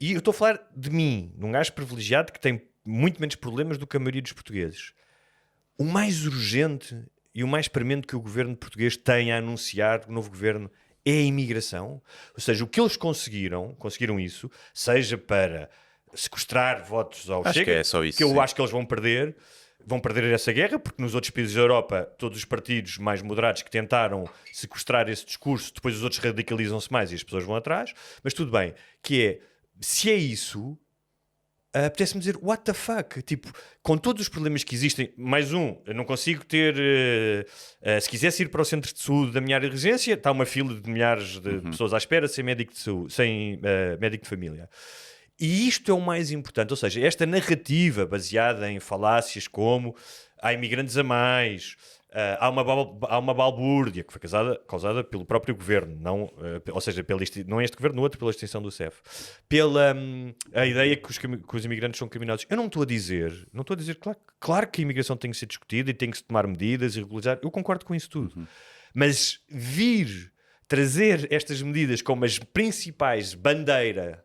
S9: e eu estou a falar de mim, de um gajo privilegiado que tem muito menos problemas do que a maioria dos portugueses. O mais urgente e o mais premente que o governo português tem a anunciar, o novo governo, é a imigração. Ou seja, o que eles conseguiram isso, seja para sequestrar votos ao Chega,
S8: que é só isso,
S9: que eu acho que eles vão perder essa guerra, porque nos outros países da Europa, todos os partidos mais moderados que tentaram sequestrar esse discurso, depois os outros radicalizam-se mais e as pessoas vão atrás, mas tudo bem, se é isso, apetece-me dizer, what the fuck? Tipo, com todos os problemas que existem, mais eu não consigo ter, se quisesse ir para o centro de saúde da minha área de residência, está uma fila de milhares de pessoas à espera sem médico de saúde, sem médico de família. E isto é o mais importante, ou seja, esta narrativa baseada em falácias como há imigrantes a mais, há uma balbúrdia que foi causada pelo próprio governo, ou seja, não é este governo, outro pela extensão do CEF, pela a ideia que os imigrantes são criminosos. Eu não estou a dizer, claro que a imigração tem que ser discutida e tem que se tomar medidas e regularizar, eu concordo com isso tudo, mas trazer estas medidas como as principais bandeira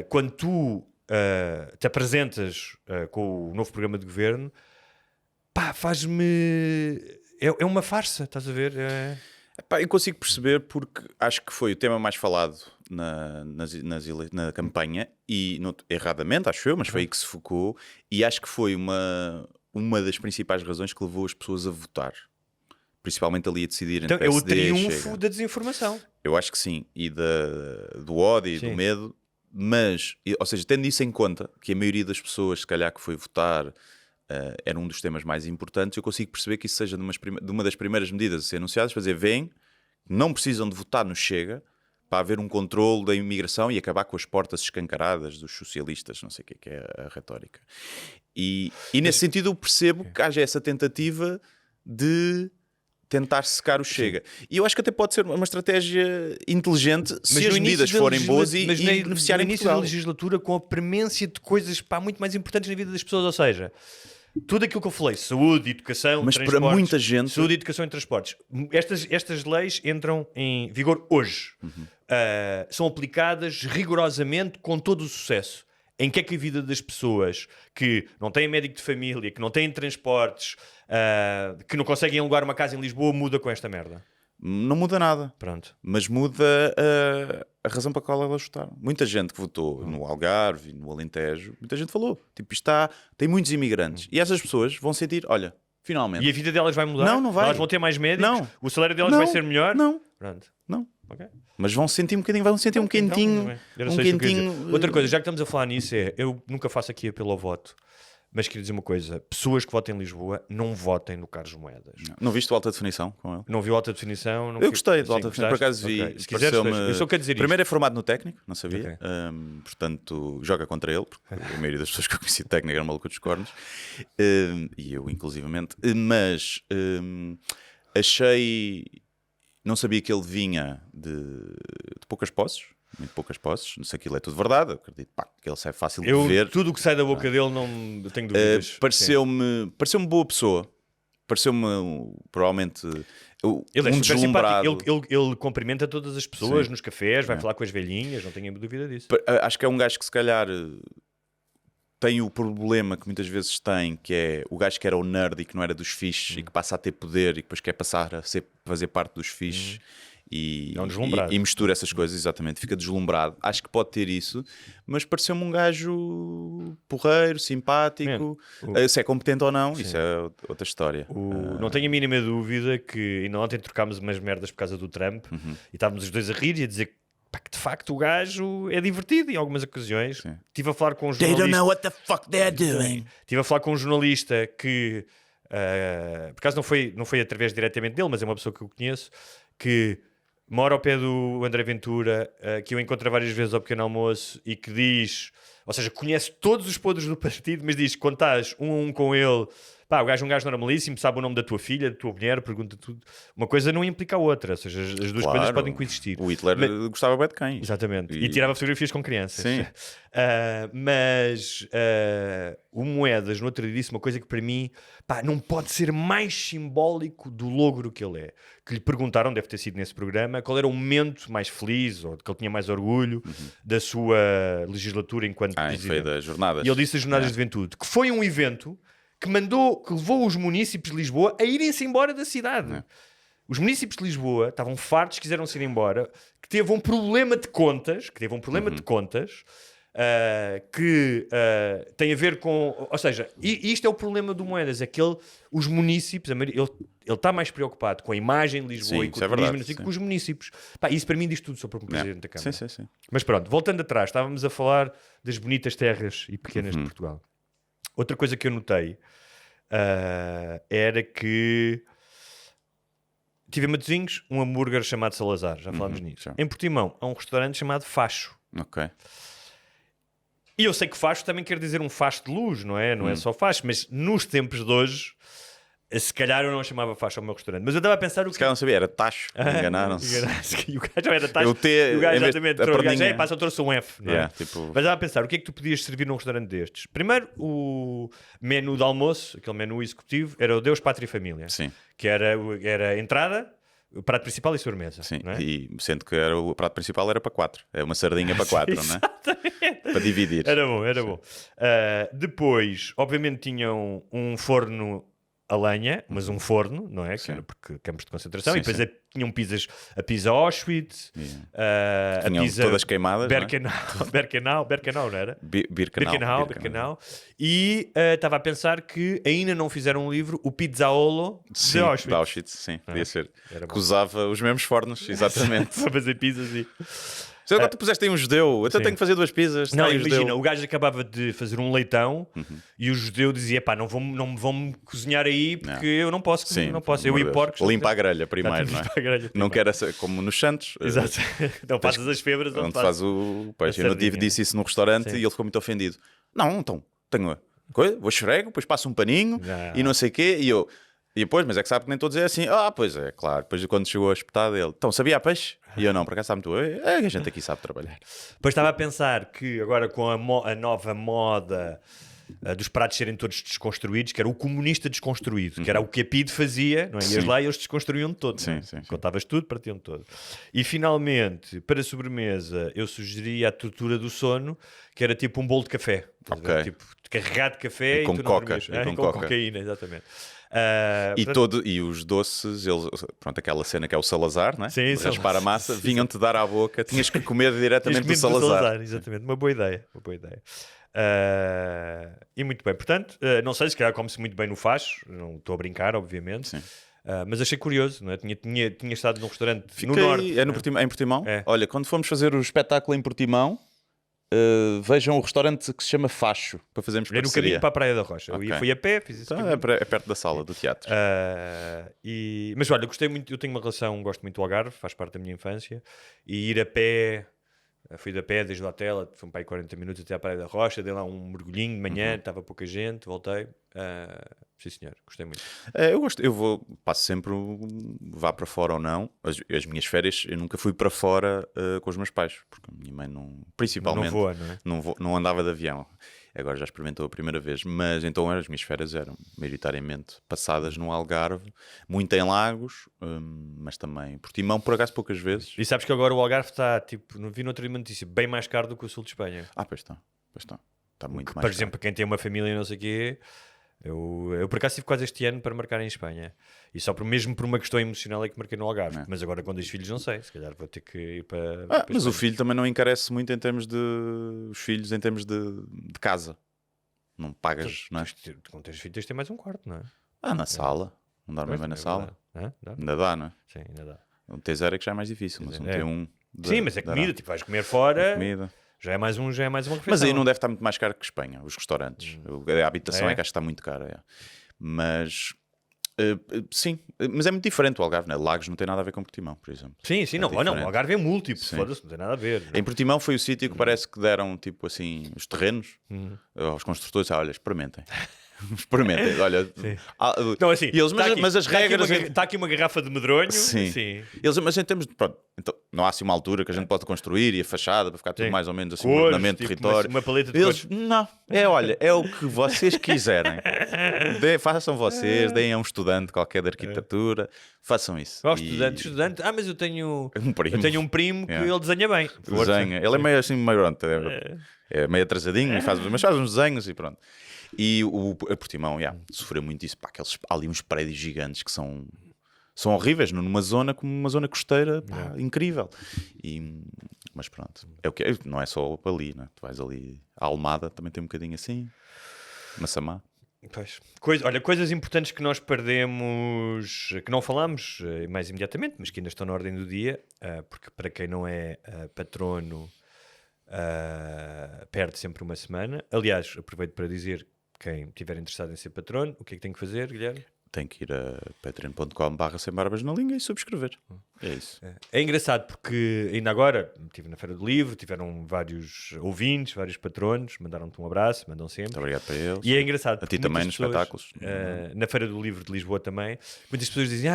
S9: quando tu te apresentas com o novo programa de governo, faz-me... É uma farsa, estás a ver?
S8: Eu consigo perceber porque acho que foi o tema mais falado na campanha e, erradamente, acho eu, mas foi aí que se focou e acho que foi uma das principais razões que levou as pessoas a votar. Principalmente ali a decidirem
S9: então,
S8: PSD,
S9: é o triunfo
S8: Chega.
S9: Da desinformação.
S8: Eu acho que sim. E do ódio e do medo. Mas, ou seja, tendo isso em conta, que a maioria das pessoas, se calhar, que foi votar era um dos temas mais importantes, eu consigo perceber que isso seja de uma das primeiras medidas a ser anunciadas, para dizer, não precisam de votar no Chega para haver um controle da imigração e acabar com as portas escancaradas dos socialistas, não sei o que é a retórica. E nesse sentido eu percebo que haja essa tentativa de tentar secar o Chega. E eu acho que até pode ser uma estratégia inteligente se as medidas forem boas e beneficiarem
S9: no início
S8: Portugal.
S9: da legislatura com a premência de coisas muito mais importantes na vida das pessoas, ou seja, tudo aquilo que eu falei, saúde, educação,
S8: mas
S9: transportes,
S8: para muita gente...
S9: saúde, educação e transportes, estas leis entram em vigor hoje. São aplicadas rigorosamente com todo o sucesso. Em que é que a vida das pessoas que não têm médico de família, que não têm transportes, que não conseguem alugar uma casa em Lisboa, muda com esta merda?
S8: Não muda nada.
S9: Pronto.
S8: Mas muda a razão para a qual elas votaram. Muita gente que votou no Algarve, no Alentejo, muita gente falou. Tipo, tem muitos imigrantes. E essas pessoas vão sentir, olha, finalmente.
S9: E a vida delas vai mudar?
S8: Não vai.
S9: Elas vão ter mais médicos?
S8: Não.
S9: O salário delas
S8: Não.
S9: vai ser melhor?
S8: Não.
S9: Pronto.
S8: Não.
S9: Ok.
S8: Mas vão sentir um bocadinho, um quentinho.
S9: Era só isso que eu queria dizer. Outra coisa, já que estamos a falar nisso, eu nunca faço aqui apelo ao voto, mas queria dizer uma coisa: pessoas que votem em Lisboa não votem no Carlos Moedas.
S8: Não viste o Alta Definição com ele?
S9: Não viu alta definição?
S8: Eu gostei do Alta Definição, por acaso vi.
S9: Okay. Se quiseres, eu só quero dizer
S8: primeiro é formado no técnico, não sabia.
S9: Okay.
S8: Portanto, joga contra ele, porque a maioria das pessoas que eu conheci de técnico era maluco dos cornos. E eu, inclusivamente. Mas achei. Não sabia que ele vinha de poucas posses. Muito poucas posses, não sei se aquilo é tudo verdade. Eu acredito que ele sai fácil de ver.
S9: Tudo o que sai da boca dele, não tenho dúvidas.
S8: Pareceu-me boa pessoa. Pareceu-me provavelmente
S9: Ele é super
S8: deslumbrado.
S9: simpático. Ele cumprimenta todas as pessoas
S8: Sim.
S9: nos cafés, vai falar com as velhinhas, não tenho dúvida disso.
S8: Acho que é um gajo que se calhar tem o problema que muitas vezes tem, que é o gajo que era o nerd e que não era dos fixes e que passa a ter poder e que depois quer passar a fazer parte dos fixes.
S9: É um deslumbrado.
S8: E mistura essas coisas, exatamente, fica deslumbrado. Acho que pode ter isso, mas pareceu-me um gajo porreiro, simpático. Se é competente ou não, isso é outra história.
S9: Não tenho a mínima dúvida que ainda ontem trocámos umas merdas por causa do Trump e estávamos os dois a rir e a dizer que de facto o gajo é divertido em algumas ocasiões. Estive a falar com um jornalista.
S8: They don't know what the fuck they're doing.
S9: Estive a falar com um jornalista que, por acaso não foi através diretamente dele, mas é uma pessoa que eu conheço, que mora ao pé do André Ventura, que eu encontro várias vezes ao pequeno almoço e que diz, ou seja, conhece todos os podres do partido, mas diz que quando estás um a um com ele, pá, o gajo é um gajo normalíssimo, sabe o nome da tua filha, da tua mulher, pergunta tudo. Uma coisa não implica a outra, ou seja, as duas coisas podem coexistir.
S8: O Hitler gostava bem de cães.
S9: Exatamente. E tirava fotografias com crianças.
S8: Sim.
S9: Mas o Moedas, no outro dia, disse uma coisa que para mim, pá, não pode ser mais simbólico do logro que ele é. Que lhe perguntaram, deve ter sido nesse programa, qual era o momento mais feliz ou de que ele tinha mais orgulho da sua legislatura enquanto presidente.
S8: Foi das jornadas.
S9: E ele disse as Jornadas de Juventude, que foi um evento que levou os munícipes de Lisboa a irem-se embora da cidade. Os munícipes de Lisboa estavam fartos, quiseram-se ir embora, que teve um problema de contas, que tem a ver com... Ou seja, isto é o problema do Moedas, é que os munícipes, ele está mais preocupado com a imagem de Lisboa e com o turismo do que os munícipes. Pá, isso para mim diz tudo sobre um presidente da Câmara.
S8: Sim.
S9: Mas pronto, voltando atrás, estávamos a falar das bonitas terras e pequenas de Portugal. Outra coisa que eu notei era que tive em Matosinhos um hambúrguer chamado Salazar, já falámos nisso. Em Portimão há um restaurante chamado Facho.
S8: Ok.
S9: E eu sei que facho também quer dizer um facho de luz, não é? Não é só facho, mas nos tempos de hoje, se calhar eu não chamava facho ao meu restaurante. Mas eu estava a pensar o que...
S8: Se calhar não sabia, era tacho, enganaram-se.
S9: E o gajo era tacho.
S8: O T,
S9: e o gajo
S8: em vez
S9: exatamente
S8: da
S9: trouxe,
S8: perninha.
S9: passa, trouxe um F. Não é?
S8: Tipo...
S9: Mas estava a pensar, o que é que tu podias servir num restaurante destes? Primeiro, o menu de almoço, aquele menu executivo, era o Deus, Pátria e Família.
S8: Sim.
S9: Que era entrada, o prato principal e sobremesa.
S8: Sim,
S9: não é?
S8: e sendo que o prato principal era para 4. É uma sardinha para 4, não é?
S9: Exatamente.
S8: Para dividir.
S9: Era bom. Depois, obviamente, tinham um forno a lenha, mas um forno, não é? Que era porque campos de concentração. E depois tinham pizzas, a pizza Auschwitz, a
S8: Tinham
S9: pizza
S8: todas queimadas,
S9: Birkenau, não era? Birkenau. E estava a pensar que ainda não fizeram um livro, o Pizzaolo de Auschwitz.
S8: De Auschwitz, sim, podia ser.
S9: Era
S8: Que
S9: bom.
S8: usava os mesmos fornos, exatamente.
S9: Para fazer pizzas e...
S8: Se agora tu puseste aí um judeu, então
S9: Sim.
S8: tenho que fazer 2 pizzas.
S9: Não,
S8: está aí um
S9: imagina,
S8: judeu.
S9: o gajo acabava de fazer um leitão e o judeu dizia, pá, não vão cozinhar aí porque eu não posso,
S8: Sim,
S9: não posso. Eu e porcos...
S8: limpa a grelha primeiro, não é?
S9: Limpa a grelha
S8: Não
S9: primeiro.
S8: quero essa, como nos Santos.
S9: Exato. Não passas as febras
S8: Onde faz o... Pois, eu não disse isso no restaurante
S9: Sim.
S8: e ele ficou muito ofendido. Não, então, tenho coisa, vou esfrego, depois passo um paninho e não sei o quê. E depois, mas é que sabe que nem todos é assim. Pois é, claro. Depois quando chegou a espetada ele, então, sabia a peixe? E eu não, por acaso sabe muito. É que a gente aqui sabe trabalhar.
S9: Depois estava a pensar que agora com a nova moda dos pratos serem todos desconstruídos, que era o comunista desconstruído, que era o que a PIDE fazia, não é? Ias lá e eles desconstruíam todo.
S8: Sim,
S9: não é?
S8: sim.
S9: Contavas tudo, partiam todo. E finalmente, para a sobremesa, eu sugeria a tortura do sono, que era tipo um bolo de café.
S8: Ok.
S9: Tipo, carregado de café
S8: E com
S9: tu não
S8: coca,
S9: dormias.
S8: e com
S9: com
S8: coca.
S9: cocaína, exatamente.
S8: E os doces, pronto, aquela cena que é o Salazar, não é?
S9: Sim,
S8: De raspar a massa, vinham-te dar à boca, tinhas que comer diretamente do Salazar.
S9: Exatamente, uma boa ideia. E muito bem, portanto, não sei, se calhar come-se muito bem no Facho, não estou a brincar, obviamente.
S8: Sim.
S9: Mas achei curioso, não é? Tinha estado num restaurante no norte.
S8: É em Portimão?
S9: É.
S8: Olha, quando fomos fazer o espetáculo em Portimão, vejam o restaurante que se chama Facho, para fazermos
S9: É no
S8: parceria.
S9: caminho para a Praia da Rocha.
S8: Ok.
S9: Eu fui a pé, fiz isso.
S8: Então, é perto da sala do teatro.
S9: Mas olha, gostei muito, eu tenho uma relação, gosto muito do Algarve, faz parte da minha infância, e ir a pé, fui de pé desde o hotel, fui para aí 40 minutos até à Praia da Rocha, dei lá um mergulhinho de manhã, estava pouca gente, voltei. Sim senhor, gostei muito.
S8: Passo sempre, vá para fora ou não, as minhas férias, eu nunca fui para fora com os meus pais, porque a minha mãe principalmente
S9: Não voa, não é?
S8: não andava de avião. Agora já experimentou a primeira vez, mas então as minhas férias eram maioritariamente passadas no Algarve, muito em Lagos, mas também Portimão, por acaso poucas vezes.
S9: E sabes que agora o Algarve está, vi noutra notícia, bem mais caro do que o sul de Espanha.
S8: Pois está. Está muito mais
S9: Por
S8: caro.
S9: exemplo, quem tem uma família e não sei o quê, eu por acaso estive quase este ano para marcar em Espanha. E só mesmo por uma questão emocional é que marquei no Algarve. Mas agora com 2 filhos não sei, se calhar vou ter que ir para
S8: mas
S9: Espanha.
S8: o filho também não encarece muito em termos de... Os filhos em termos de casa. Não pagas, não é?
S9: Com 3 filhos tens de ter mais um quarto, não é?
S8: Na sala. Não dormem bem na sala.
S9: Dá?
S8: Ainda dá, não é?
S9: Sim, ainda dá.
S8: Um T0 é que já é mais difícil, mas um T1...
S9: Sim, mas é
S8: dará.
S9: comida, tipo, vais comer fora,
S8: Comida.
S9: já é mais uma refeição.
S8: Mas aí não deve estar muito mais caro que Espanha, os restaurantes. A habitação é que acho que está muito cara. É. Mas... sim, mas é muito diferente o Algarve, né? Lagos não tem nada a ver com Portimão, por exemplo.
S9: Sim,
S8: É
S9: não,
S8: diferente.
S9: o Algarve é múltiplo,
S8: Sim.
S9: foda-se, não tem nada a ver.
S8: Em Portimão foi o sítio que parece que deram, tipo assim, os terrenos aos construtores. Olha, experimentem. Experimentem, olha.
S9: Não, assim,
S8: E eles,
S9: tá aqui,
S8: mas as regras...
S9: Está aqui uma garrafa de medronho.
S8: Sim. Eles, mas em termos de... Pronto, então, não há assim uma altura que a gente pode construir e a fachada para ficar tudo
S9: Sim.
S8: mais ou menos assim,
S9: Cores,
S8: ornamento,
S9: tipo,
S8: território.
S9: uma paleta de
S8: Eles,
S9: cores.
S8: não, olha, é o que vocês quiserem. Façam vocês, deem a um estudante qualquer de arquitetura, façam isso.
S9: Gosto de estudante. Mas eu tenho um primo que ele desenha bem.
S8: Desenha. Ele é meio assim, meio pronto, é meio atrasadinho, mas faz uns desenhos e pronto. E o Portimão, sofreu muito isso. Há ali uns prédios gigantes que são horríveis, numa zona como uma zona costeira, incrível. Mas pronto, é o que é. Não é só ali, né? Tu vais ali à Almada, também tem um bocadinho assim, Massamá.
S9: Pois. Olha, coisas importantes que nós perdemos, que não falamos mais imediatamente, mas que ainda estão na ordem do dia, porque para quem não é patrono, perde sempre uma semana. Aliás, aproveito para dizer, quem estiver interessado em ser patrono, o que é que tem que fazer, Guilherme?
S8: Tem que ir a patreon.com/sem-barbas na língua e subscrever. É isso.
S9: É engraçado porque ainda agora estive na Feira do Livro, tiveram vários ouvintes, vários patronos, mandaram-te um abraço, mandam sempre.
S8: Muito obrigado para eles.
S9: E é engraçado
S8: A
S9: porque
S8: ti também nos
S9: muitas pessoas,
S8: espetáculos.
S9: na Feira do Livro de Lisboa também, muitas pessoas dizem,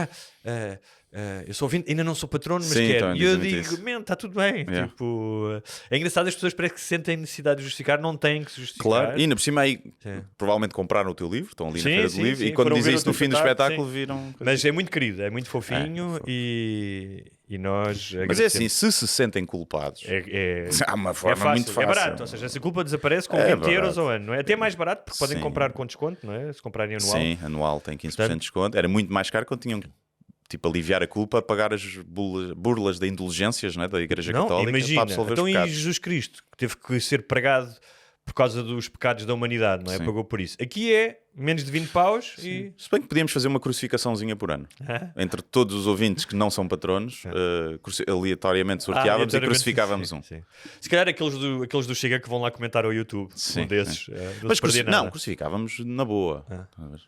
S9: eu sou ouvinte, ainda não sou patrono, mas
S8: Sim,
S9: quero.
S8: então,
S9: E eu
S8: dizem-me
S9: digo,
S8: isso.
S9: está tudo bem.
S8: Yeah.
S9: Tipo, é engraçado, as pessoas parecem que sentem necessidade de justificar, não têm que se justificar.
S8: Claro, e ainda por cima aí
S9: Sim.
S8: provavelmente compraram o teu livro, estão ali
S9: Sim,
S8: na Feira
S9: sim,
S8: do Livro,
S9: sim.
S8: e quando
S9: Foram
S8: diz
S9: ver o
S8: isso no
S9: teu
S8: fim do
S9: espetáculo,
S8: espetáculo viram...
S9: Mas é muito querido, é muito fofinho e nós...
S8: Mas é assim, se sentem culpados, há uma forma
S9: fácil,
S8: muito fácil.
S9: É barato, ou seja, essa culpa desaparece com
S8: É
S9: 20 euros
S8: barato.
S9: ao ano, não é? Até mais barato, porque podem
S8: Sim.
S9: comprar com desconto, não é? Se comprarem anual.
S8: Sim, anual tem 15%
S9: Portanto-
S8: de desconto. Era muito mais caro quando tinham tipo aliviar a culpa a pagar as burlas de indulgências, né, da Igreja
S9: Não,
S8: Católica para
S9: imagina,
S8: absolver
S9: então
S8: os
S9: e
S8: pecados.
S9: Jesus Cristo, que teve que ser pregado por causa dos pecados da humanidade, não é?
S8: Sim.
S9: Pagou por isso. Aqui é menos de 20 paus e...
S8: Se bem que podíamos fazer uma crucificaçãozinha por ano.
S9: Ah.
S8: Entre todos os ouvintes que não são patronos, aleatoriamente sorteávamos e crucificávamos
S9: sim,
S8: um.
S9: sim. Se calhar aqueles do Chega que vão lá comentar ao YouTube,
S8: Sim,
S9: um desses,
S8: sim.
S9: não
S8: Mas
S9: se perdia nada.
S8: crucificávamos na boa.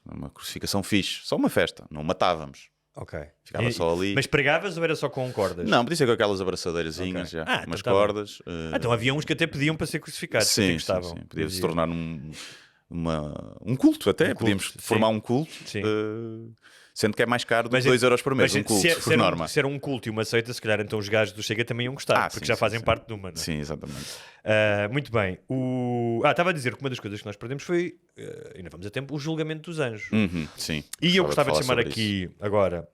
S8: Uma crucificação fixe. Só uma festa. Não matávamos.
S9: Ok.
S8: Ficava só ali.
S9: Mas pregavas ou era só com cordas?
S8: Não, podia ser com aquelas abraçadeirazinhas,
S9: Ok.
S8: já.
S9: Então
S8: Umas
S9: tá bom.
S8: cordas.
S9: Então havia uns que até pediam para ser crucificados, que
S8: Sim,
S9: gostavam.
S8: sim. Podia-se tornar um culto até.
S9: culto,
S8: Podíamos
S9: sim.
S8: formar um culto,
S9: Sim.
S8: sendo que é mais caro do
S9: Mas
S8: que 2 euros por mês.
S9: Mas
S8: Um culto,
S9: se
S8: por norma.
S9: se era um culto e uma seita, se calhar então os gajos do Chega também iam gostar, porque
S8: sim,
S9: já
S8: sim,
S9: fazem
S8: sim.
S9: parte de uma, não é?
S8: Sim, exatamente.
S9: Muito bem. Estava a dizer que uma das coisas que nós perdemos foi, ainda vamos a tempo, o julgamento dos anjos.
S8: Sim.
S9: E eu gostava de
S8: falar
S9: chamar
S8: sobre
S9: aqui agora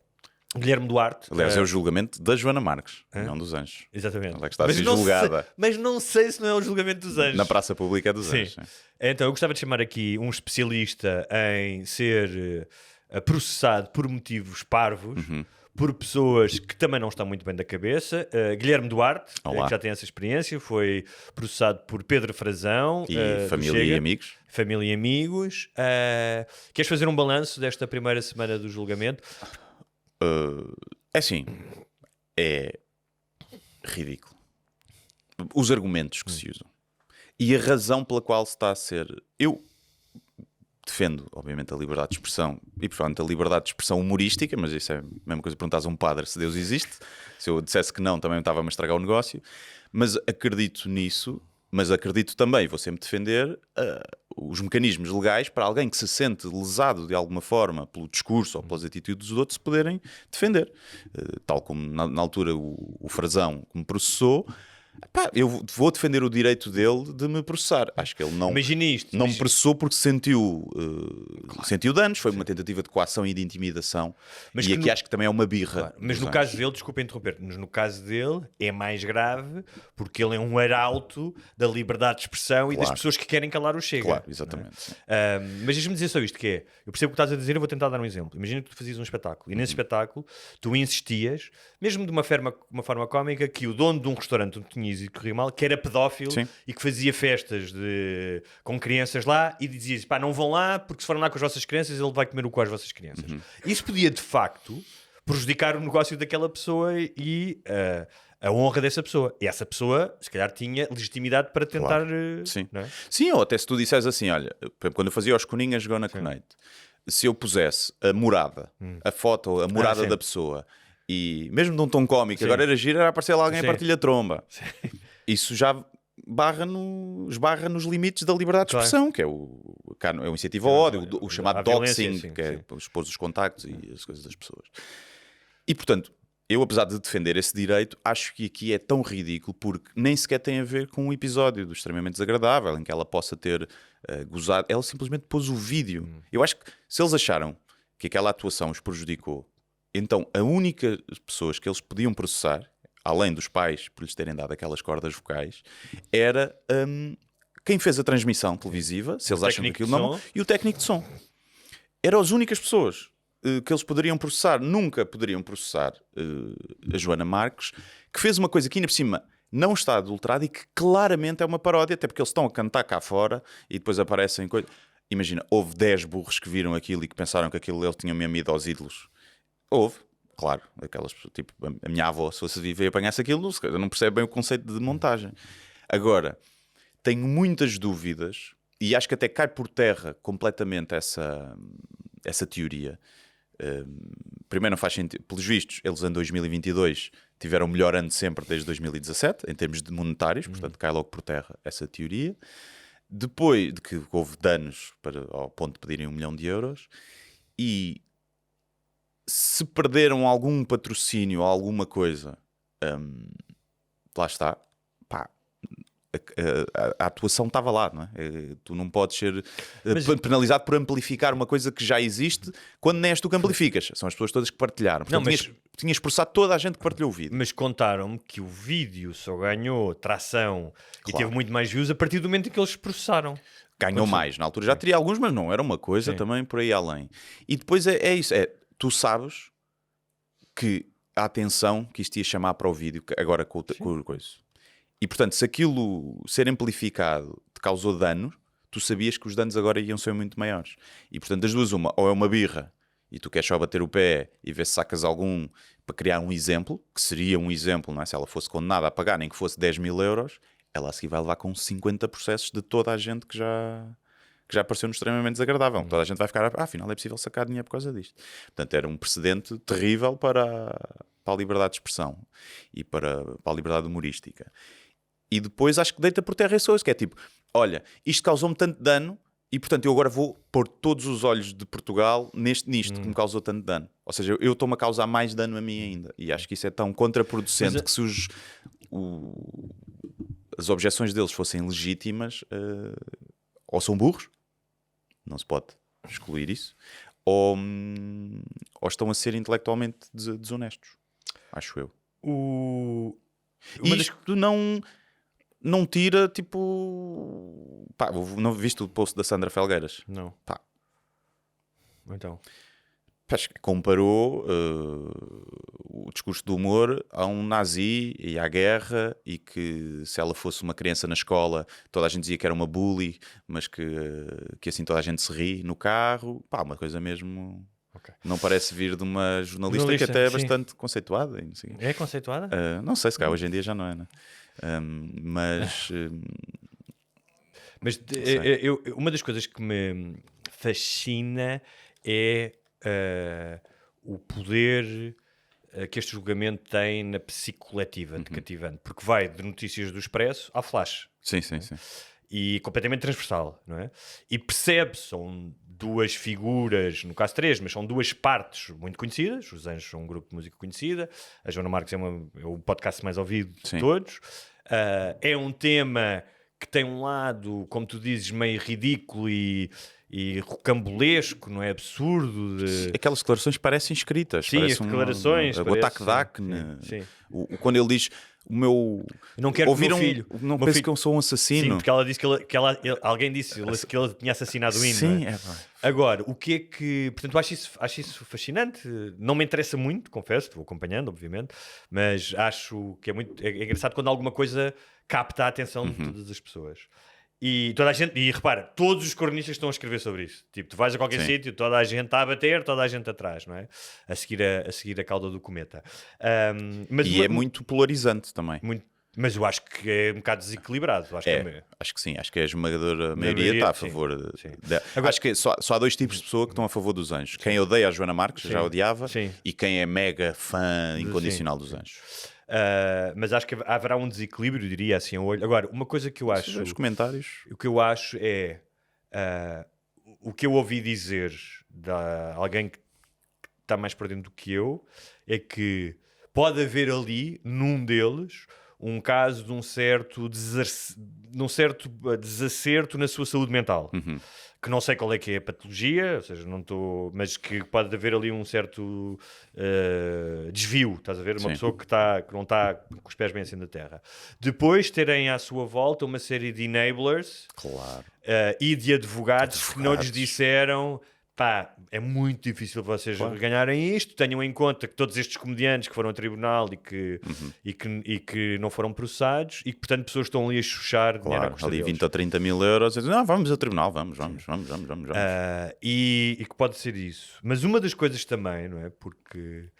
S9: Guilherme Duarte.
S8: Aliás, é o julgamento da Joana Marques, não dos anjos.
S9: Exatamente.
S8: Ela é que está a ser julgada.
S9: Mas não sei se não é o julgamento dos anjos.
S8: Na praça pública é dos
S9: Sim.
S8: anjos. Sim.
S9: Então, eu gostava de chamar aqui um especialista em ser processado por motivos parvos, por pessoas que também não estão muito bem da cabeça. Guilherme Duarte,
S8: Olá.
S9: que já tem essa experiência, foi processado por Pedro Frazão.
S8: E
S9: do
S8: família
S9: Chega.
S8: e amigos.
S9: Família e amigos. Queres fazer um balanço desta primeira semana do julgamento?
S8: É assim, é ridículo. Os argumentos que se usam. E a razão pela qual se está a ser... Eu defendo, obviamente, a liberdade de expressão e, provavelmente, a liberdade de expressão humorística, mas isso é a mesma coisa que perguntares a um padre se Deus existe. Se eu dissesse que não, também estava-me a estragar o negócio. Mas acredito nisso, mas acredito também, vou sempre defender os mecanismos legais para alguém que se sente lesado de alguma forma pelo discurso ou pelas atitudes dos outros se poderem defender. Tal como na altura o Frazão que me processou, pá, eu vou defender o direito dele de me processar. Acho que ele não,
S9: Imagina isto.
S8: não me processou porque sentiu danos. Foi uma tentativa de coação e de intimidação.
S9: Mas
S8: E
S9: que
S8: aqui
S9: no-
S8: acho que também é uma birra.
S9: Claro, mas
S8: dos
S9: no
S8: anos.
S9: caso dele, desculpa interromper, mas no caso dele é mais grave porque ele é um arauto da liberdade de expressão e das
S8: Claro.
S9: pessoas que querem calar o Chega.
S8: Claro, exatamente.
S9: Mas deixa-me dizer só isto, que é, eu percebo o que estás a dizer, eu vou tentar dar um exemplo. Imagina que tu fazias um espetáculo e nesse espetáculo tu insistias, mesmo de uma forma cómica, que o dono de um restaurante onde tinhas e corria mal, que era pedófilo
S8: Sim.
S9: e que fazia festas com crianças lá e dizias, pá, não vão lá porque se forem lá com as vossas crianças ele vai comer o cu às vossas crianças. Isso podia de facto prejudicar o negócio daquela pessoa e a honra dessa pessoa. E essa pessoa, se calhar, tinha legitimidade para tentar...
S8: Sim.
S9: não é?
S8: Sim, ou até se tu disseres assim, olha, por exemplo, quando eu fazia os Coninhas Gonna Connect, se eu pusesse a morada, a foto, a morada
S9: sim.
S8: da pessoa, e mesmo de um tom cómico, agora era giro, era aparecer lá alguém
S9: Sim.
S8: a partilha tromba. Isso já esbarra nos limites da liberdade de
S9: Claro.
S8: expressão, que é o incentivo ao ódio, o chamado
S9: a violência,
S8: doxing,
S9: sim,
S8: que é
S9: sim.
S8: expor os contactos e as coisas das pessoas. E, portanto, eu, apesar de defender esse direito, acho que aqui é tão ridículo porque nem sequer tem a ver com um episódio do extremamente desagradável em que ela possa ter gozado. Ela simplesmente pôs o vídeo. Eu acho que se eles acharam que aquela atuação os prejudicou, então a única pessoas que eles podiam processar, além dos pais por lhes terem dado aquelas cordas vocais, era quem fez a transmissão televisiva, se eles acham que
S9: técnico
S8: aquilo
S9: de
S8: não...
S9: som.
S8: E o técnico de som. Eram as únicas pessoas que eles poderiam processar. Nunca poderiam processar a Joana Marques, que fez uma coisa que ainda por cima não está adulterada e que claramente é uma paródia, até porque eles estão a cantar cá fora e depois aparecem coisas. Imagina, houve 10 burros que viram aquilo e que pensaram que aquilo ele tinha mesmo ido aos ídolos. Houve, claro, aquelas pessoas, tipo, a minha avó, se fosse viver e apanhasse aquilo, não percebe bem o conceito de montagem. Agora, tenho muitas dúvidas e acho que até cai por terra completamente essa teoria. Primeiro, não faz sentido. Pelos vistos, eles em 2022 tiveram o melhor ano de sempre desde 2017, em termos de monetários, portanto cai logo por terra essa teoria. Depois de que houve danos ao ponto de pedirem 1 milhão de euros, e se perderam algum patrocínio ou alguma coisa, lá está, pá, a atuação estava lá, não é? Tu não podes ser penalizado por amplificar uma coisa que já existe quando nem és tu que amplificas, são as pessoas todas que partilharam. Portanto,
S9: Não,
S8: tinhas processado toda a gente que partilhou o vídeo.
S9: Mas contaram-me que o vídeo só ganhou tração e
S8: Claro.
S9: teve muito mais views a partir do momento em que eles processaram.
S8: Ganhou mais, na altura já teria alguns, mas não, era uma coisa
S9: Sim.
S8: também por aí além. E depois é isso, tu sabes que a atenção que isto ia chamar para o vídeo, agora com o coisa. E portanto, se aquilo ser amplificado te causou dano, tu sabias que os danos agora iam ser muito maiores. E portanto, das duas uma, ou é uma birra e tu queres só bater o pé e ver se sacas algum para criar um exemplo, que seria um exemplo, não é? Se ela fosse condenada a pagar, nem que fosse 10 mil euros, ela a seguir vai levar com 50 processos de toda a gente que já apareceu no extremamente desagradável. Toda a gente vai ficar, afinal é possível sacar dinheiro por causa disto. Portanto, era um precedente terrível para a liberdade de expressão e para a liberdade humorística. E depois acho que deita por terra esse osso, que é tipo, olha, isto causou-me tanto dano e portanto eu agora vou pôr todos os olhos de Portugal nisto que me causou tanto dano. Ou seja, eu estou-me a causar mais dano a mim ainda. E acho que isso é tão contraproducente que se as objeções deles fossem legítimas, ou são burros, não se pode excluir isso, ou estão a ser intelectualmente desonestos, acho eu. E isto não tira, tipo... Pá, não viste o post da Sandra Felgueiras?
S9: Não.
S8: Pá.
S9: Então.
S8: Acho que comparou o discurso do humor a um nazi e à guerra, e que se ela fosse uma criança na escola toda a gente dizia que era uma bully, mas que assim toda a gente se ri no carro. Pá, uma coisa mesmo...
S9: Ok.
S8: Não parece vir de uma jornalista que
S9: Jornalista,
S8: até é
S9: sim.
S8: bastante conceituada. E não sei.
S9: É conceituada?
S8: Não sei, se cá hoje em dia já não é, né? Mas...
S9: Mas uma das coisas que me fascina é o poder que este julgamento tem na psique coletiva de cativante, porque vai de notícias do Expresso ao Flash.
S8: Sim, sim, sim.
S9: E completamente transversal, não é? E percebe-se, são duas figuras, no caso três, mas são duas partes muito conhecidas. Os Anjos são um grupo de música conhecida, a Joana Marques é o podcast mais ouvido de
S8: Sim.
S9: todos. É um tema que tem um lado, como tu dizes, meio ridículo e rocambolesco, não é? Absurdo.
S8: Aquelas declarações parecem escritas.
S9: Sim,
S8: parece
S9: as declarações.
S8: o
S9: parece-
S8: ataque da acne.
S9: Sim.
S8: Quando ele diz o meu...
S9: Não quero que o meu
S8: ouviram,
S9: filho...
S8: não
S9: meu
S8: penso
S9: filho-
S8: que eu sou um
S9: Sim,
S8: assassino.
S9: porque ela disse alguém disse que ele tinha assassinado o hino.
S8: Sim,
S9: não é?
S8: é pá.
S9: Agora, o que é que... Portanto, acho isso fascinante. Não me interessa muito, confesso, vou acompanhando, obviamente, mas acho que é engraçado quando alguma coisa capta a atenção de todas as pessoas. E toda a gente... E repara, todos os cronistas estão a escrever sobre isso. Tipo, tu vais a qualquer
S8: Sim.
S9: sítio, toda a gente está a bater, toda a gente atrás, não é? A seguir a cauda do cometa. Mas
S8: E é muito polarizante também.
S9: Mas eu acho que é um bocado desequilibrado. Acho que
S8: Acho que sim, acho que a esmagadora maioria
S9: maioria,
S8: está a
S9: sim.
S8: favor.
S9: Sim.
S8: Agora, acho que só há dois tipos de pessoa que estão a favor dos Anjos. Quem odeia a Joana Marques, já odiava,
S9: Sim.
S8: e quem é mega fã incondicional dos Anjos.
S9: Mas acho que haverá um desequilíbrio, diria assim, a olho. Agora, uma coisa que eu acho...
S8: Os comentários...
S9: O que eu acho é... o que eu ouvi dizer de alguém que está mais por dentro do que eu é que pode haver ali, num deles, um caso de um certo desacerto na sua saúde mental. Que não sei qual é que é a patologia, ou seja, não estou... Mas que pode haver ali um certo desvio, estás a ver? Uma
S8: Sim.
S9: pessoa que não está com os pés bem assim da terra. Depois terem à sua volta uma série de enablers
S8: Claro.
S9: e de advogados que não lhes disseram... Pá, é muito difícil vocês ganharem isto. Tenham em conta que todos estes comediantes que foram a tribunal e que não foram processados e que, portanto, pessoas estão ali a chuchar dinheiro à
S8: Claro,
S9: custa
S8: ali
S9: deles.
S8: 20 ou 30 mil euros. Não, vamos ao tribunal, vamos.
S9: E que pode ser isso. Mas uma das coisas também, não é? Porque,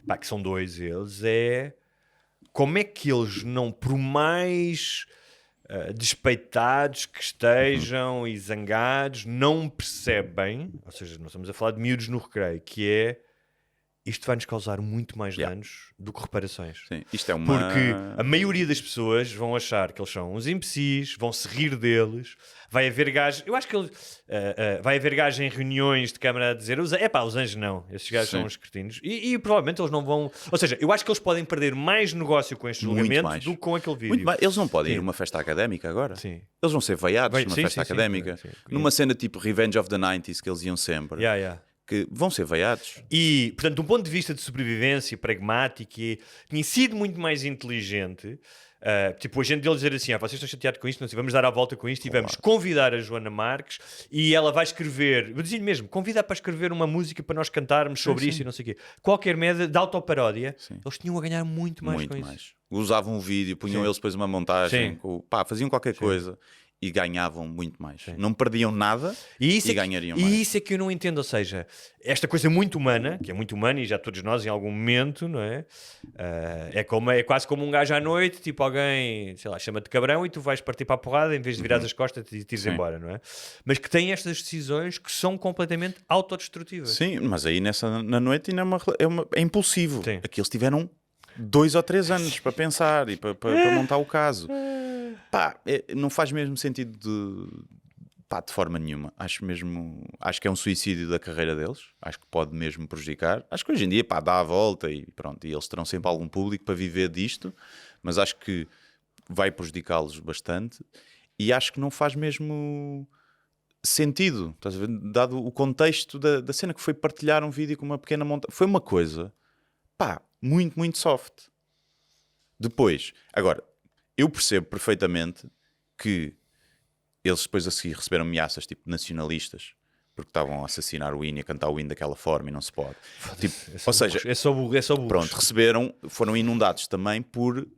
S9: pá, que são dois eles, é como é que eles não, por mais despeitados que estejam e zangados, não percebem, ou seja, não estamos a falar de miúdos no recreio, que é isto vai-nos causar muito mais danos do que reparações.
S8: Sim, isto é uma...
S9: Porque a maioria das pessoas vão achar que eles são uns imbecis, vão se rir deles, vai haver gajos... Eu acho que vai haver gajos em reuniões de câmara a dizer os Anjos não, esses gajos
S8: Sim.
S9: são uns cretinos. E provavelmente eles não vão... Ou seja, eu acho que eles podem perder mais negócio com este
S8: Muito
S9: julgamento
S8: mais.
S9: do que com aquele vídeo.
S8: Muito mais. Eles não podem ir
S9: Sim.
S8: a uma festa académica agora.
S9: Sim.
S8: Eles vão ser veiados numa
S9: Sim,
S8: festa
S9: sim, sim.
S8: académica.
S9: Sim.
S8: Numa cena tipo Revenge of the 90s que eles iam sempre. Que vão ser veiados.
S9: E, portanto, de um ponto de vista de sobrevivência pragmático, tinha sido muito mais inteligente. Tipo, a gente deles dizer assim: vocês estão chateados com isto, não sei, vamos dar a volta com isto e vamos convidar a Joana Marques e ela vai escrever, eu dizia-lhe mesmo, convidar para escrever uma música para nós cantarmos sobre isto e não sei o quê. Qualquer média de autoparódia, eles tinham a ganhar muito mais com isso.
S8: Usavam um vídeo, punham eles depois uma montagem, faziam qualquer coisa. E ganhavam muito mais. Não perdiam nada e ganhariam mais.
S9: E isso é que eu não entendo, ou seja, esta coisa muito humana, que é muito humana e já todos nós em algum momento, não é? É quase como um gajo à noite, tipo alguém, sei lá, chama-te cabrão e tu vais partir para a porrada em vez de virares as costas e te ires embora, não é? Mas que tem estas decisões que são completamente autodestrutivas.
S8: Sim, mas aí na noite ainda é impulsivo.
S9: Sim.
S8: Aqui eles tiveram 2 ou 3 anos para pensar e para montar o caso. Não faz mesmo sentido de forma nenhuma. Acho que é um suicídio da carreira deles. Acho que pode mesmo prejudicar. Acho que hoje em dia dá a volta e pronto. E eles terão sempre algum público para viver disto, mas acho que vai prejudicá-los bastante e acho que não faz mesmo sentido, estás a ver? Dado o contexto da cena, que foi partilhar um vídeo com uma pequena montagem. Foi uma coisa muito, muito soft. Depois, agora, eu percebo perfeitamente que eles depois a seguir receberam ameaças tipo nacionalistas porque estavam a assassinar o hino e a cantar o hino daquela forma e não se pode. Tipo,
S9: É
S8: ou seja,
S9: é só burros.
S8: pronto, foram inundados também por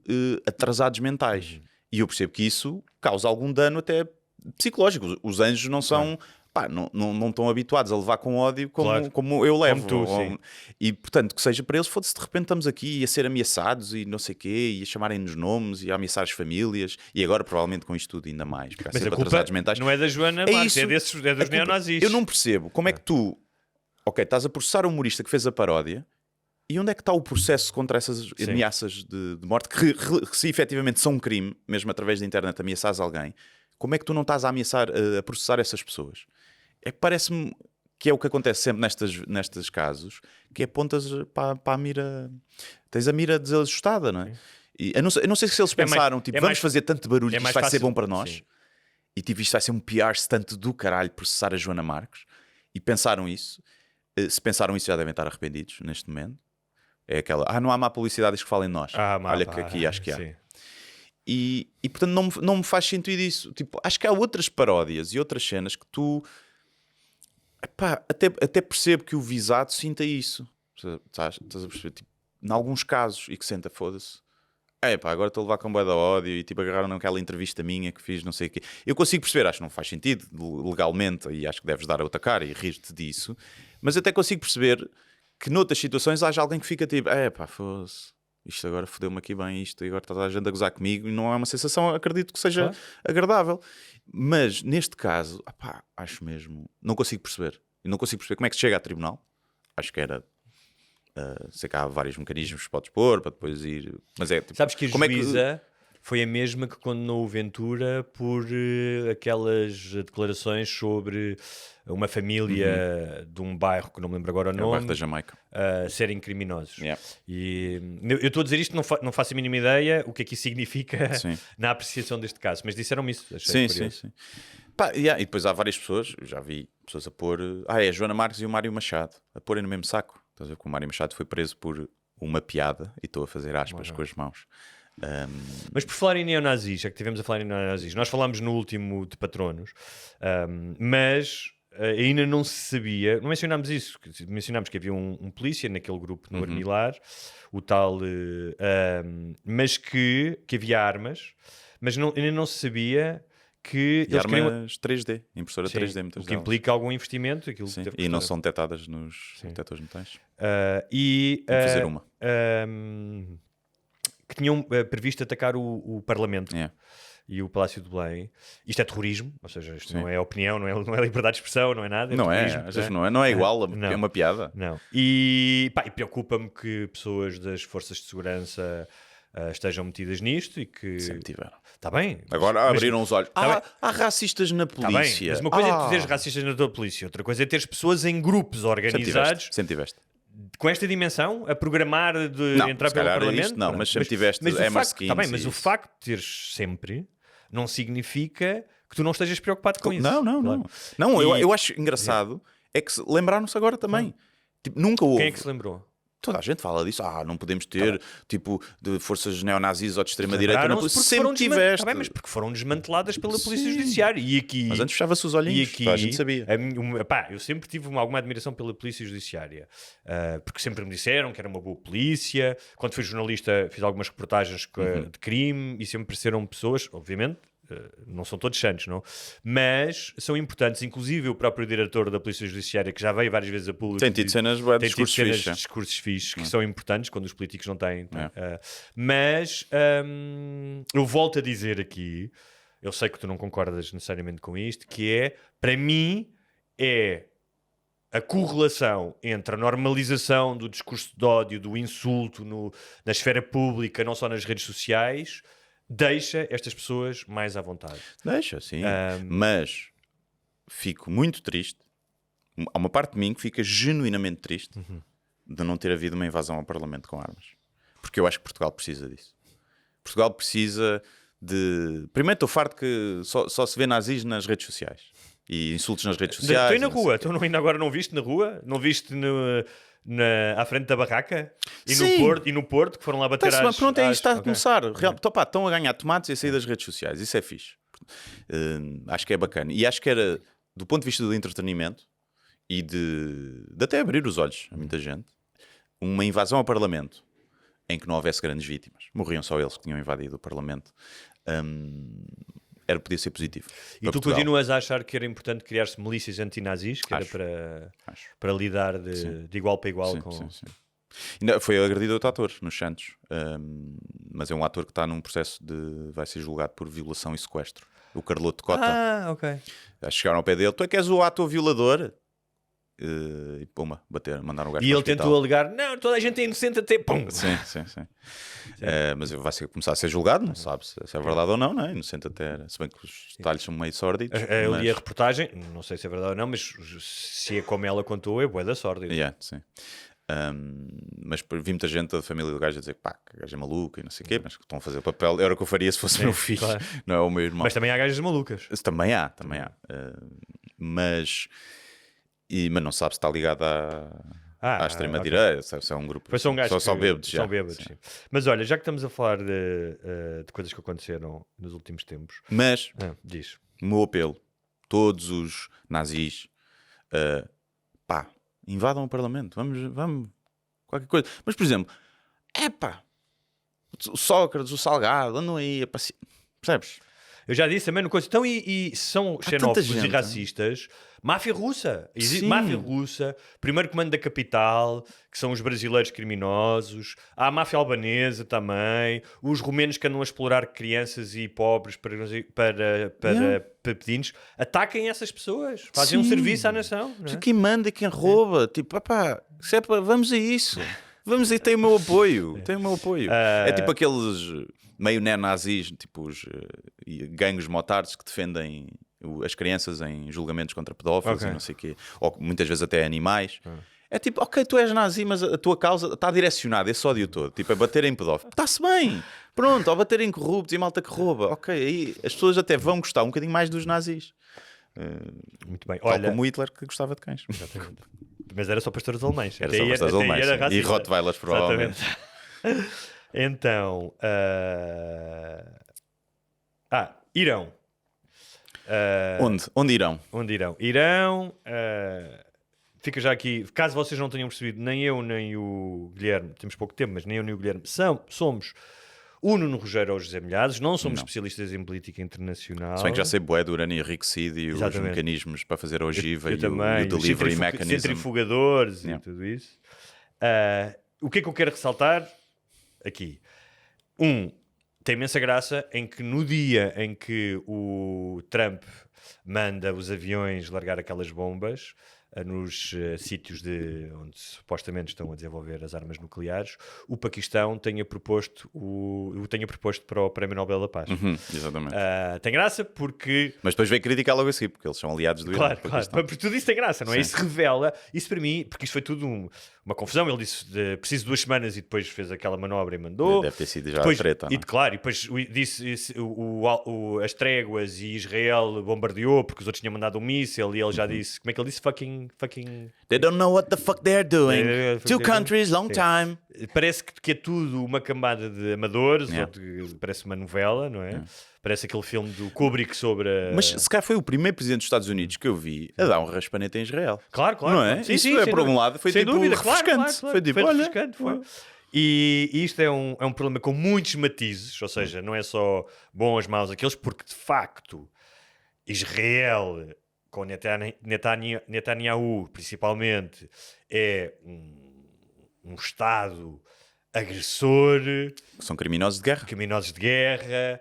S8: atrasados mentais. E eu percebo que isso causa algum dano até psicológico. Os anjos não são... Pá, não estão habituados a levar com ódio como eu levo.
S9: Como tu, sim.
S8: E, portanto, que seja para eles, foda-se, de repente estamos aqui a ser ameaçados e não sei o quê, e a chamarem-nos nomes e a ameaçar as famílias, e agora provavelmente com isto tudo ainda mais, porque há
S9: Mas a
S8: sempre
S9: culpa
S8: atrasados mentais.
S9: não é da Joana Marques, é dos neonazis.
S8: Eu não percebo como é que tu, ok, estás a processar o humorista que fez a paródia, e onde é que está o processo contra essas ameaças de morte, que se efetivamente são um crime, mesmo através da internet, ameaçares alguém, como é que tu não estás a ameaçar, a processar essas pessoas? É que parece-me que é o que acontece sempre nestes casos, que é apontas para a mira, tens a mira desajustada, não é? E eu não sei se eles pensaram, vamos fazer tanto barulho que isto vai ser bom para nós,
S9: sim.
S8: E tipo, isto vai ser um PR stunt do caralho processar a Joana Marques, e pensaram isso. Se pensaram isso, já devem estar arrependidos neste momento. É aquela, não há má publicidade, diz que falem de nós. Olha que aqui acho que há.
S9: Sim.
S8: E portanto não me faz sentido isso. Tipo, acho que há outras paródias e outras cenas que tu... Epá, até percebo que o visado sinta isso. Estás a perceber? Tipo, em alguns casos, e que senta, foda-se. Agora estou a levar com bué de ódio e tipo agarraram naquela entrevista minha que fiz, não sei o quê. Eu consigo perceber, acho que não faz sentido legalmente e acho que deves dar a outra cara e rir-te disso. Mas até consigo perceber que noutras situações haja alguém que fica tipo, foda-se. Isto agora fodeu-me aqui bem, isto e agora está a gente a gozar comigo e não é uma sensação, acredito que seja agradável. Mas neste caso, acho mesmo, não consigo perceber. E não consigo perceber como é que se chega a tribunal. Acho que era, sei que há vários mecanismos que podes pôr para depois ir. Mas é tipo,
S9: sabes que a juíza foi a mesma que condenou o Ventura por aquelas declarações sobre uma família de um bairro que não me lembro agora o nome,
S8: o bairro da Jamaica,
S9: serem criminosos.
S8: Yeah.
S9: E eu estou a dizer isto, não faço a mínima ideia o que é que isso significa na apreciação deste caso, mas disseram-me isso. Achei
S8: sim. E depois há várias pessoas, eu já vi pessoas a pôr, é a Joana Marques e o Mário Machado a porem no mesmo saco. Estás a ver que o Mário Machado foi preso por uma piada, e estou a fazer aspas com as mãos.
S9: Mas por falar em neonazis, já que estivemos a falar em neonazis, nós falámos no último de Patronos, mas ainda não se sabia, não mencionámos isso, mencionámos que havia um polícia naquele grupo no Armilar, o tal, mas que havia armas, mas ainda não se sabia que
S8: eles armas 3D, impressora 3D, muitas
S9: o que implica algum investimento.
S8: E não são detectadas nos detectores metais.
S9: Vou
S8: fazer uma.
S9: Que tinham previsto atacar o Parlamento e o Palácio de Belém. Isto é terrorismo, ou seja, isto não é opinião, não é liberdade de expressão, não é nada.
S8: Não é igual, é uma piada.
S9: Não. E preocupa-me que pessoas das forças de segurança estejam metidas nisto e que...
S8: Sempre tiveram.
S9: Está bem.
S8: Agora abriram os olhos. Há racistas na polícia.
S9: Tá bem, mas uma coisa é tu teres racistas na tua polícia, outra coisa é teres pessoas em grupos organizados...
S8: Sempre tiveste.
S9: Com esta dimensão, a programar de entrar pelo Parlamento?
S8: Mas sempre tiveste
S9: Está bem, mas o facto de teres sempre não significa que tu não estejas preocupado com isso.
S8: Não, eu acho engraçado é que lembraram-se agora também. Tipo, nunca houve.
S9: Quem é que se lembrou?
S8: Toda a gente fala disso. Não podemos ter tipo de forças neonazis ou de extrema-direita. Sempre tiveste.
S9: Mas porque foram desmanteladas pela Polícia Judiciária. E aqui,
S8: mas antes fechava-se os olhinhos. A gente sabia.
S9: Eu sempre tive alguma admiração pela Polícia Judiciária. Porque sempre me disseram que era uma boa polícia. Quando fui jornalista, fiz algumas reportagens de crime e sempre apareceram pessoas, obviamente. Não são todos santos, não? Mas são importantes, inclusive o próprio diretor da Polícia Judiciária, que já veio várias vezes a público,
S8: tem tido cenas de
S9: discursos fixes que são importantes quando os políticos não têm. Mas eu volto a dizer aqui, eu sei que tu não concordas necessariamente com isto, que é, para mim, é a correlação entre a normalização do discurso de ódio, do insulto na esfera pública, não só nas redes sociais, deixa estas pessoas mais à vontade.
S8: Deixa, sim. Mas fico muito triste. Há uma parte de mim que fica genuinamente triste de não ter havido uma invasão ao Parlamento com armas. Porque eu acho que Portugal precisa disso. Portugal precisa de... Primeiro estou farto que só se vê nazis nas redes sociais. E insultos nas redes sociais.
S9: Estou na rua. Tu ainda agora não viste na rua? Não viste à frente da barraca? E no Porto, que foram lá bater às...
S8: Pronto, é isso, está a começar. Estão a ganhar tomates e a sair das redes sociais. Isso é fixe. Acho que é bacana. E acho que era, do ponto de vista do entretenimento, e de até abrir os olhos a muita gente, uma invasão ao Parlamento em que não houvesse grandes vítimas, morriam só eles que tinham invadido o Parlamento, podia ser positivo.
S9: E
S8: para
S9: tu
S8: Portugal.
S9: continuas a achar que era importante criar-se milícias antinazis, que
S8: Acho.
S9: era
S8: Acho.
S9: para lidar de igual para igual
S8: Sim,
S9: com...
S8: sim, sim. Ainda foi agredido outro ator nos Santos, mas é um ator que está num processo vai ser julgado por violação e sequestro. O Carloto Cota.
S9: Ah, ok.
S8: Chegaram ao pé dele, tu é que és o ator violador? E pumba, mandaram o gajo
S9: E
S8: para o
S9: ele tentou
S8: hospital.
S9: alegar, não, toda a gente é inocente até... Pum!
S8: Sim. Mas vai começar a ser julgado, não sabe se é verdade ou não, não é? Inocente até, se bem que os detalhes são meio sórdidos.
S9: Eu
S8: mas...
S9: li a reportagem, não sei se é verdade ou não, mas se é como ela contou, é bué da sorte.
S8: Yeah, sim. Mas vi muita gente da família do gajo a dizer que pá, que o gajo é maluco e não sei o quê, mas que estão a fazer o papel. Era o que eu faria se fosse meu filho,
S9: claro.
S8: não é o meu irmão.
S9: Mas também há gajas malucas.
S8: Isso também há. Mas não sabe se está ligado à extrema-direita, se é um grupo.
S9: Foi só um gajo
S8: só bêbados.
S9: Só bêbados, sim. Mas olha, já que estamos a falar de coisas que aconteceram nos últimos tempos,
S8: Mas
S9: diz.
S8: o meu apelo, todos os nazis, pá, invadam o Parlamento, vamos, qualquer coisa. Mas, por exemplo, o Sócrates, o Salgado, andam aí a passear, percebes?
S9: Eu já disse também no coisa. Então, e são
S8: tanta
S9: xenófobos e
S8: gente,
S9: racistas? Máfia russa. Existe
S8: Sim.
S9: máfia russa, primeiro comando da capital, que são os brasileiros criminosos. Há a máfia albanesa também. Os romenos que andam a explorar crianças e pobres para pedidos. Ataquem essas pessoas. Fazem um
S8: Sim.
S9: serviço à nação. Não é?
S8: Quem manda e quem rouba, tipo, vamos a isso. Vamos aí, tem o meu apoio. É tipo aqueles meio neonazis, tipo os gangues motards que defendem as crianças em julgamentos contra pedófilos e não sei o quê. Ou muitas vezes até animais. É tipo, ok, tu és nazi, mas a tua causa está direcionada, esse ódio todo. Tipo, a bater em pedófilos. Está-se bem. Pronto, ou bater em corruptos e malta que rouba. Ok, aí as pessoas até vão gostar um bocadinho mais dos nazis.
S9: Muito bem.
S8: Tal
S9: Olha,
S8: como o Hitler que gostava de cães.
S9: exatamente. Mas era só pastores alemães.
S8: Era só pastores alemães, sim. E Rottweilers, provavelmente.
S9: Então, Irão.
S8: Onde irão?
S9: Onde irão? Irão, fica já aqui, caso vocês não tenham percebido, nem eu nem o Guilherme, temos pouco tempo, mas nem eu nem o Guilherme somos o Nuno Rogério ou o José Milhares, não somos especialistas em política internacional.
S8: Se bem que já sei bué do urânio enriquecido e os
S9: Exatamente.
S8: mecanismos para fazer a ogiva
S9: Eu
S8: e
S9: também,
S8: o delivery
S9: os
S8: mechanism.
S9: centrifugadores
S8: Yeah.
S9: e tudo isso. O que é que eu quero ressaltar aqui? Tem imensa graça em que no dia em que o Trump manda os aviões largar aquelas bombas nos sítios onde supostamente estão a desenvolver as armas nucleares, o Paquistão tenha proposto para o Prémio Nobel da Paz.
S8: Exatamente.
S9: Tem graça porque...
S8: Mas depois veio criticar logo assim, porque eles são aliados do Irão.
S9: Claro. Porque tudo isso tem graça, não é?
S8: Sim.
S9: Isso revela, isso para mim, porque isso foi tudo uma confusão. Ele disse preciso de 2 semanas e depois fez aquela manobra e mandou.
S8: Deve ter sido já
S9: Depois,
S8: a treta, não é?
S9: Claro, e depois disse as tréguas e Israel bombardeou porque os outros tinham mandado um míssil e ele já disse, como é que ele disse? Fucking...
S8: They don't know what the fuck they're doing.
S9: É,
S8: Two countries, long
S9: Sim.
S8: time.
S9: Parece que é tudo uma camada de amadores,
S8: Yeah.
S9: parece uma novela, não é? Parece aquele filme do Kubrick sobre a...
S8: Mas se calhar foi o primeiro presidente dos Estados Unidos que eu vi a dar um raspanete em Israel.
S9: Claro.
S8: Não é?
S9: Sim,
S8: Isso
S9: sim,
S8: é,
S9: sem
S8: por
S9: dúvida.
S8: um lado, foi
S9: Sem
S8: tipo
S9: dúvida,
S8: refrescante.
S9: claro.
S8: Foi tipo,
S9: Foi
S8: olha...
S9: refrescante, foi. E isto é um problema com muitos matizes, ou seja, não é só bons, maus, aqueles, porque de facto Israel, com Netanyahu principalmente, é um Estado agressor,
S8: São criminosos de guerra.
S9: criminosos de guerra.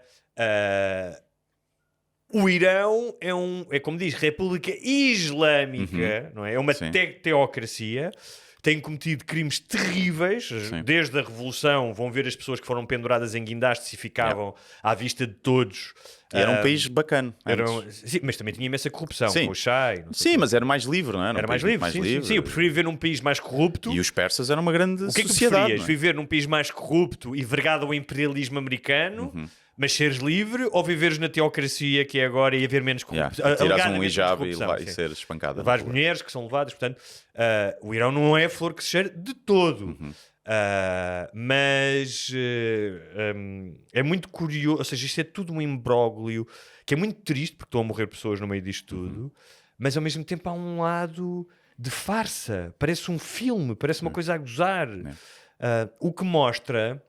S9: O Irão é como diz, República Islâmica, não é? É uma
S8: Sim.
S9: teocracia. Tem cometido crimes terríveis.
S8: Sim.
S9: Desde a Revolução, vão ver as pessoas que foram penduradas em guindastes e ficavam à vista de todos.
S8: E era um país bacana.
S9: Sim, mas também tinha imensa corrupção.
S8: Sim.
S9: Com o Shah e não sei
S8: Sim, mas era mais livre, não é?
S9: era mais livre. Sim. Eu preferia viver num país mais corrupto.
S8: E os persas eram uma grande
S9: O que é que tu
S8: sociedade.
S9: preferias?
S8: não é?
S9: Viver num país mais corrupto e vergado ao imperialismo americano, mas seres livre, ou viveres na teocracia que é agora e haver menos corrupção?
S8: Yeah. E tiras um
S9: Alegadamente
S8: hijab
S9: menos corrupção,
S8: e
S9: sim.
S8: ser espancada.
S9: Levar as mulheres que são levadas, portanto, o Irão não é flor que se cheira de todo. Mas é muito curioso, ou seja, isto é tudo um imbróglio que é muito triste porque estão a morrer pessoas no meio disto tudo, mas ao mesmo tempo há um lado de farsa, parece um filme, parece uma coisa a gozar. O que mostra...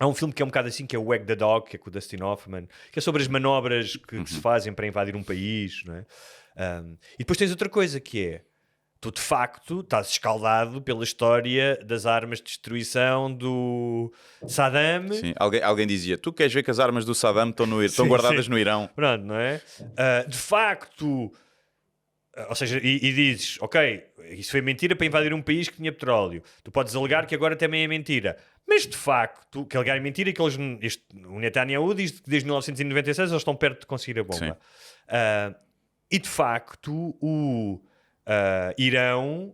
S9: Há um filme que é um bocado assim, que é o Wag the Dog, que é com o Dustin Hoffman, que é sobre as manobras que se fazem para invadir um país, não é? E depois tens outra coisa que é, tu de facto estás escaldado pela história das armas de destruição do Saddam.
S8: Sim, alguém dizia, tu queres ver que as armas do Saddam estão guardadas no Irão?
S9: Pronto, não é? De facto... Ou seja, e dizes, ok, isso foi mentira para invadir um país que tinha petróleo. Tu podes alegar que agora também é mentira. Mas, de facto, que alegar é mentira e que o Netanyahu diz que desde 1996 eles estão perto de conseguir a bomba. E, de facto, o Irão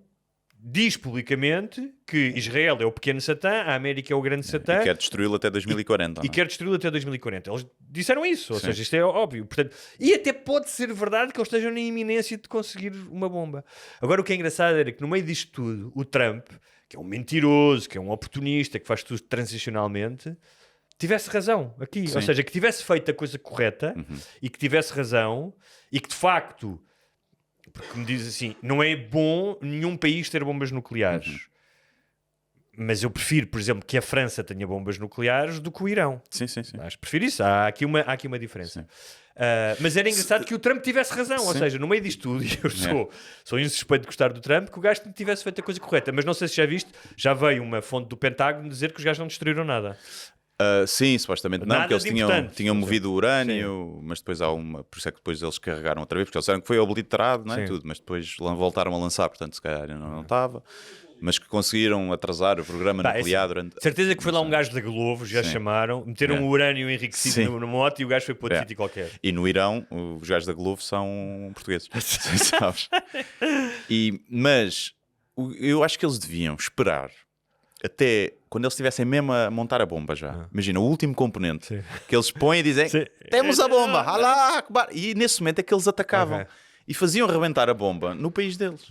S9: diz publicamente que Israel é o pequeno Satã, a América é o grande Satã.
S8: E quer destruí-lo até 2040.
S9: E quer destruí-lo até 2040. Eles disseram isso, ou seja, isto é óbvio. Portanto, e até pode ser verdade que eles estejam na iminência de conseguir uma bomba. Agora, o que é engraçado era que no meio disto tudo, o Trump, que é um mentiroso, que é um oportunista, que faz tudo transicionalmente, tivesse razão aqui.
S8: Sim.
S9: Ou seja, que tivesse feito a coisa correta e que tivesse razão e que, de facto... Porque me diz assim, não é bom nenhum país ter bombas nucleares. Mas eu prefiro, por exemplo, que a França tenha bombas nucleares do que o Irão.
S8: Sim.
S9: Acho que prefiro isso. Há aqui uma diferença. Mas era engraçado que o Trump tivesse razão. Ou seja, no meio disto tudo, e eu sou insuspeito de gostar do Trump, que o gajo tivesse feito a coisa correta. Mas não sei se já viste, já veio uma fonte do Pentágono dizer que os gajos não destruíram nada.
S8: Sim, supostamente não,
S9: Nada
S8: porque eles
S9: de importante.
S8: tinham movido o urânio, mas depois há uma, por isso é que depois eles carregaram outra vez, porque eles disseram que foi obliterado, não é? Tudo, mas depois voltaram a lançar, portanto se calhar não estava, mas que conseguiram atrasar o programa nuclear durante...
S9: Certeza que foi lá um gajo da Globo, já chamaram, meteram o urânio enriquecido no moto e o gajo foi para outro sítio qualquer.
S8: E no Irão, os gajos da Globo são portugueses, sabes? Mas eu acho que eles deviam esperar até quando eles estivessem mesmo a montar a bomba já. Imagina, o último componente que eles põem e dizem temos a bomba, Alá Akbar. E nesse momento é que eles atacavam e faziam rebentar a bomba no país deles.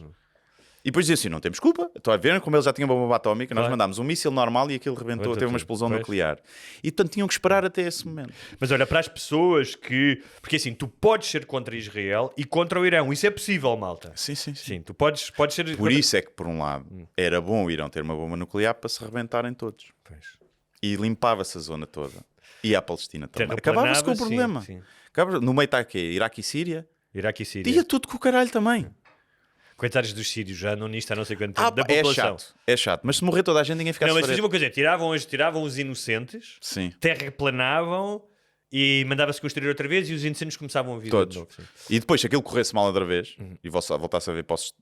S8: E depois diziam assim, não temos culpa, estou a ver como eles já tinham bomba atómica, nós mandámos um míssil normal e aquilo rebentou, teve uma explosão nuclear. E portanto tinham que esperar até esse momento.
S9: Mas olha, para as pessoas que... Porque assim, tu podes ser contra Israel e contra o Irão, isso é possível, malta.
S8: Sim.
S9: Tu podes ser...
S8: Por isso é que, por um lado, era bom o Irão ter uma bomba nuclear para se rebentarem todos. E limpava-se a zona toda. E a Palestina também. Acabava-se com o problema.
S9: Sim.
S8: No meio está aqui, Iraque e Síria.
S9: Iraque e Síria.
S8: Ia tudo com o caralho também.
S9: Coitados dos sírios, já não nisto há não sei quanto tempo, da população.
S8: É chato. Mas se morrer toda a gente, ninguém fica a
S9: Não, mas
S8: sofrer.
S9: fazia uma coisa, tiravam os inocentes, terraplanavam e mandava-se construir outra vez e os inocentes começavam a vir
S8: todos.
S9: De novo.
S8: E depois, se aquilo corresse mal outra vez e voltasse a ver polos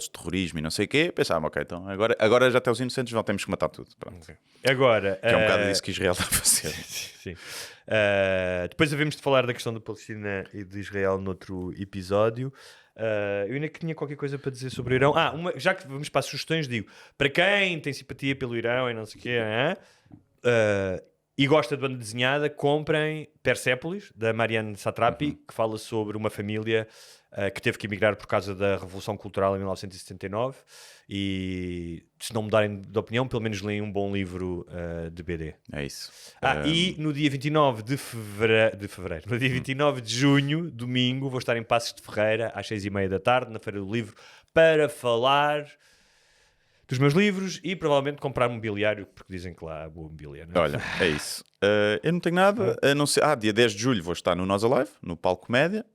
S8: de terrorismo e não sei o quê, pensava, ok, então agora já até os inocentes não temos que matar tudo. Pronto.
S9: Agora,
S8: que é um bocado disso que Israel está a fazer.
S9: Sim. Depois havemos de falar da questão da Palestina e de Israel noutro episódio. Eu ainda que tinha qualquer coisa para dizer sobre o Irão. Já que vamos para as sugestões, digo, para quem tem simpatia pelo Irão e não sei o quê, e gosta de banda desenhada, comprem Persépolis, da Marianne Satrapi, que fala sobre uma família que teve que emigrar por causa da Revolução Cultural em 1979. E se não mudarem de opinião, pelo menos leem um bom livro de BD.
S8: É isso.
S9: E no dia 29 de fevereiro, no dia 29 de junho, domingo, vou estar em Passos de Ferreira, às 6h30 da tarde, na Feira do Livro, para falar dos meus livros e provavelmente comprar mobiliário, porque dizem que lá há boa mobília. Não é?
S8: Olha, é isso. Eu não tenho nada a não ser... dia 10 de julho vou estar no Nós Alive, no Palco Comédia.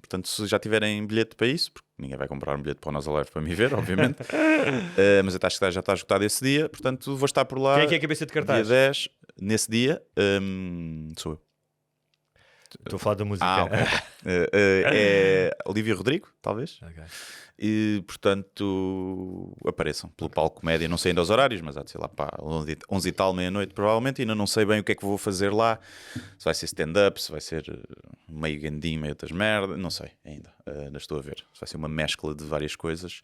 S8: Portanto, se já tiverem bilhete para isso, porque ninguém vai comprar um bilhete para o Nós Alive para me ver, obviamente. Mas eu acho que já está esgotado esse dia. Portanto, vou estar por lá.
S9: Quem é que é a cabeça de cartaz?
S8: Dia 10, nesse dia, sou eu.
S9: Estou a falar da música.
S8: Okay. É Olivia Rodrigo, talvez.
S9: Okay.
S8: E, portanto, apareçam pelo Palco Comédia. Não sei ainda os horários, mas há de ser lá para 11 e tal, meia-noite, provavelmente. Ainda não sei bem o que é que vou fazer lá. Se vai ser stand-up, se vai ser meio gandim, meio outras merdas. Não sei ainda. Ainda estou a ver. Se vai ser uma mescla de várias coisas.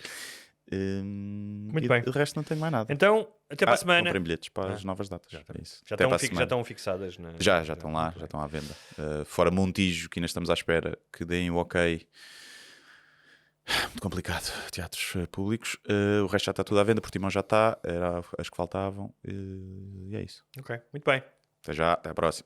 S9: Muito bem.
S8: O resto não tenho mais nada.
S9: Então, até para a semana.
S8: Comprem bilhetes para as novas datas.
S9: Já
S8: Já
S9: estão fixadas.
S8: Já estão lá, já estão à venda. Fora Montijo, que ainda estamos à espera que deem o ok. Muito complicado. Teatros públicos. O resto já está tudo à venda. Portimão já está. Era as que faltavam. E é isso.
S9: Ok, muito bem.
S8: Até já. Até a próxima.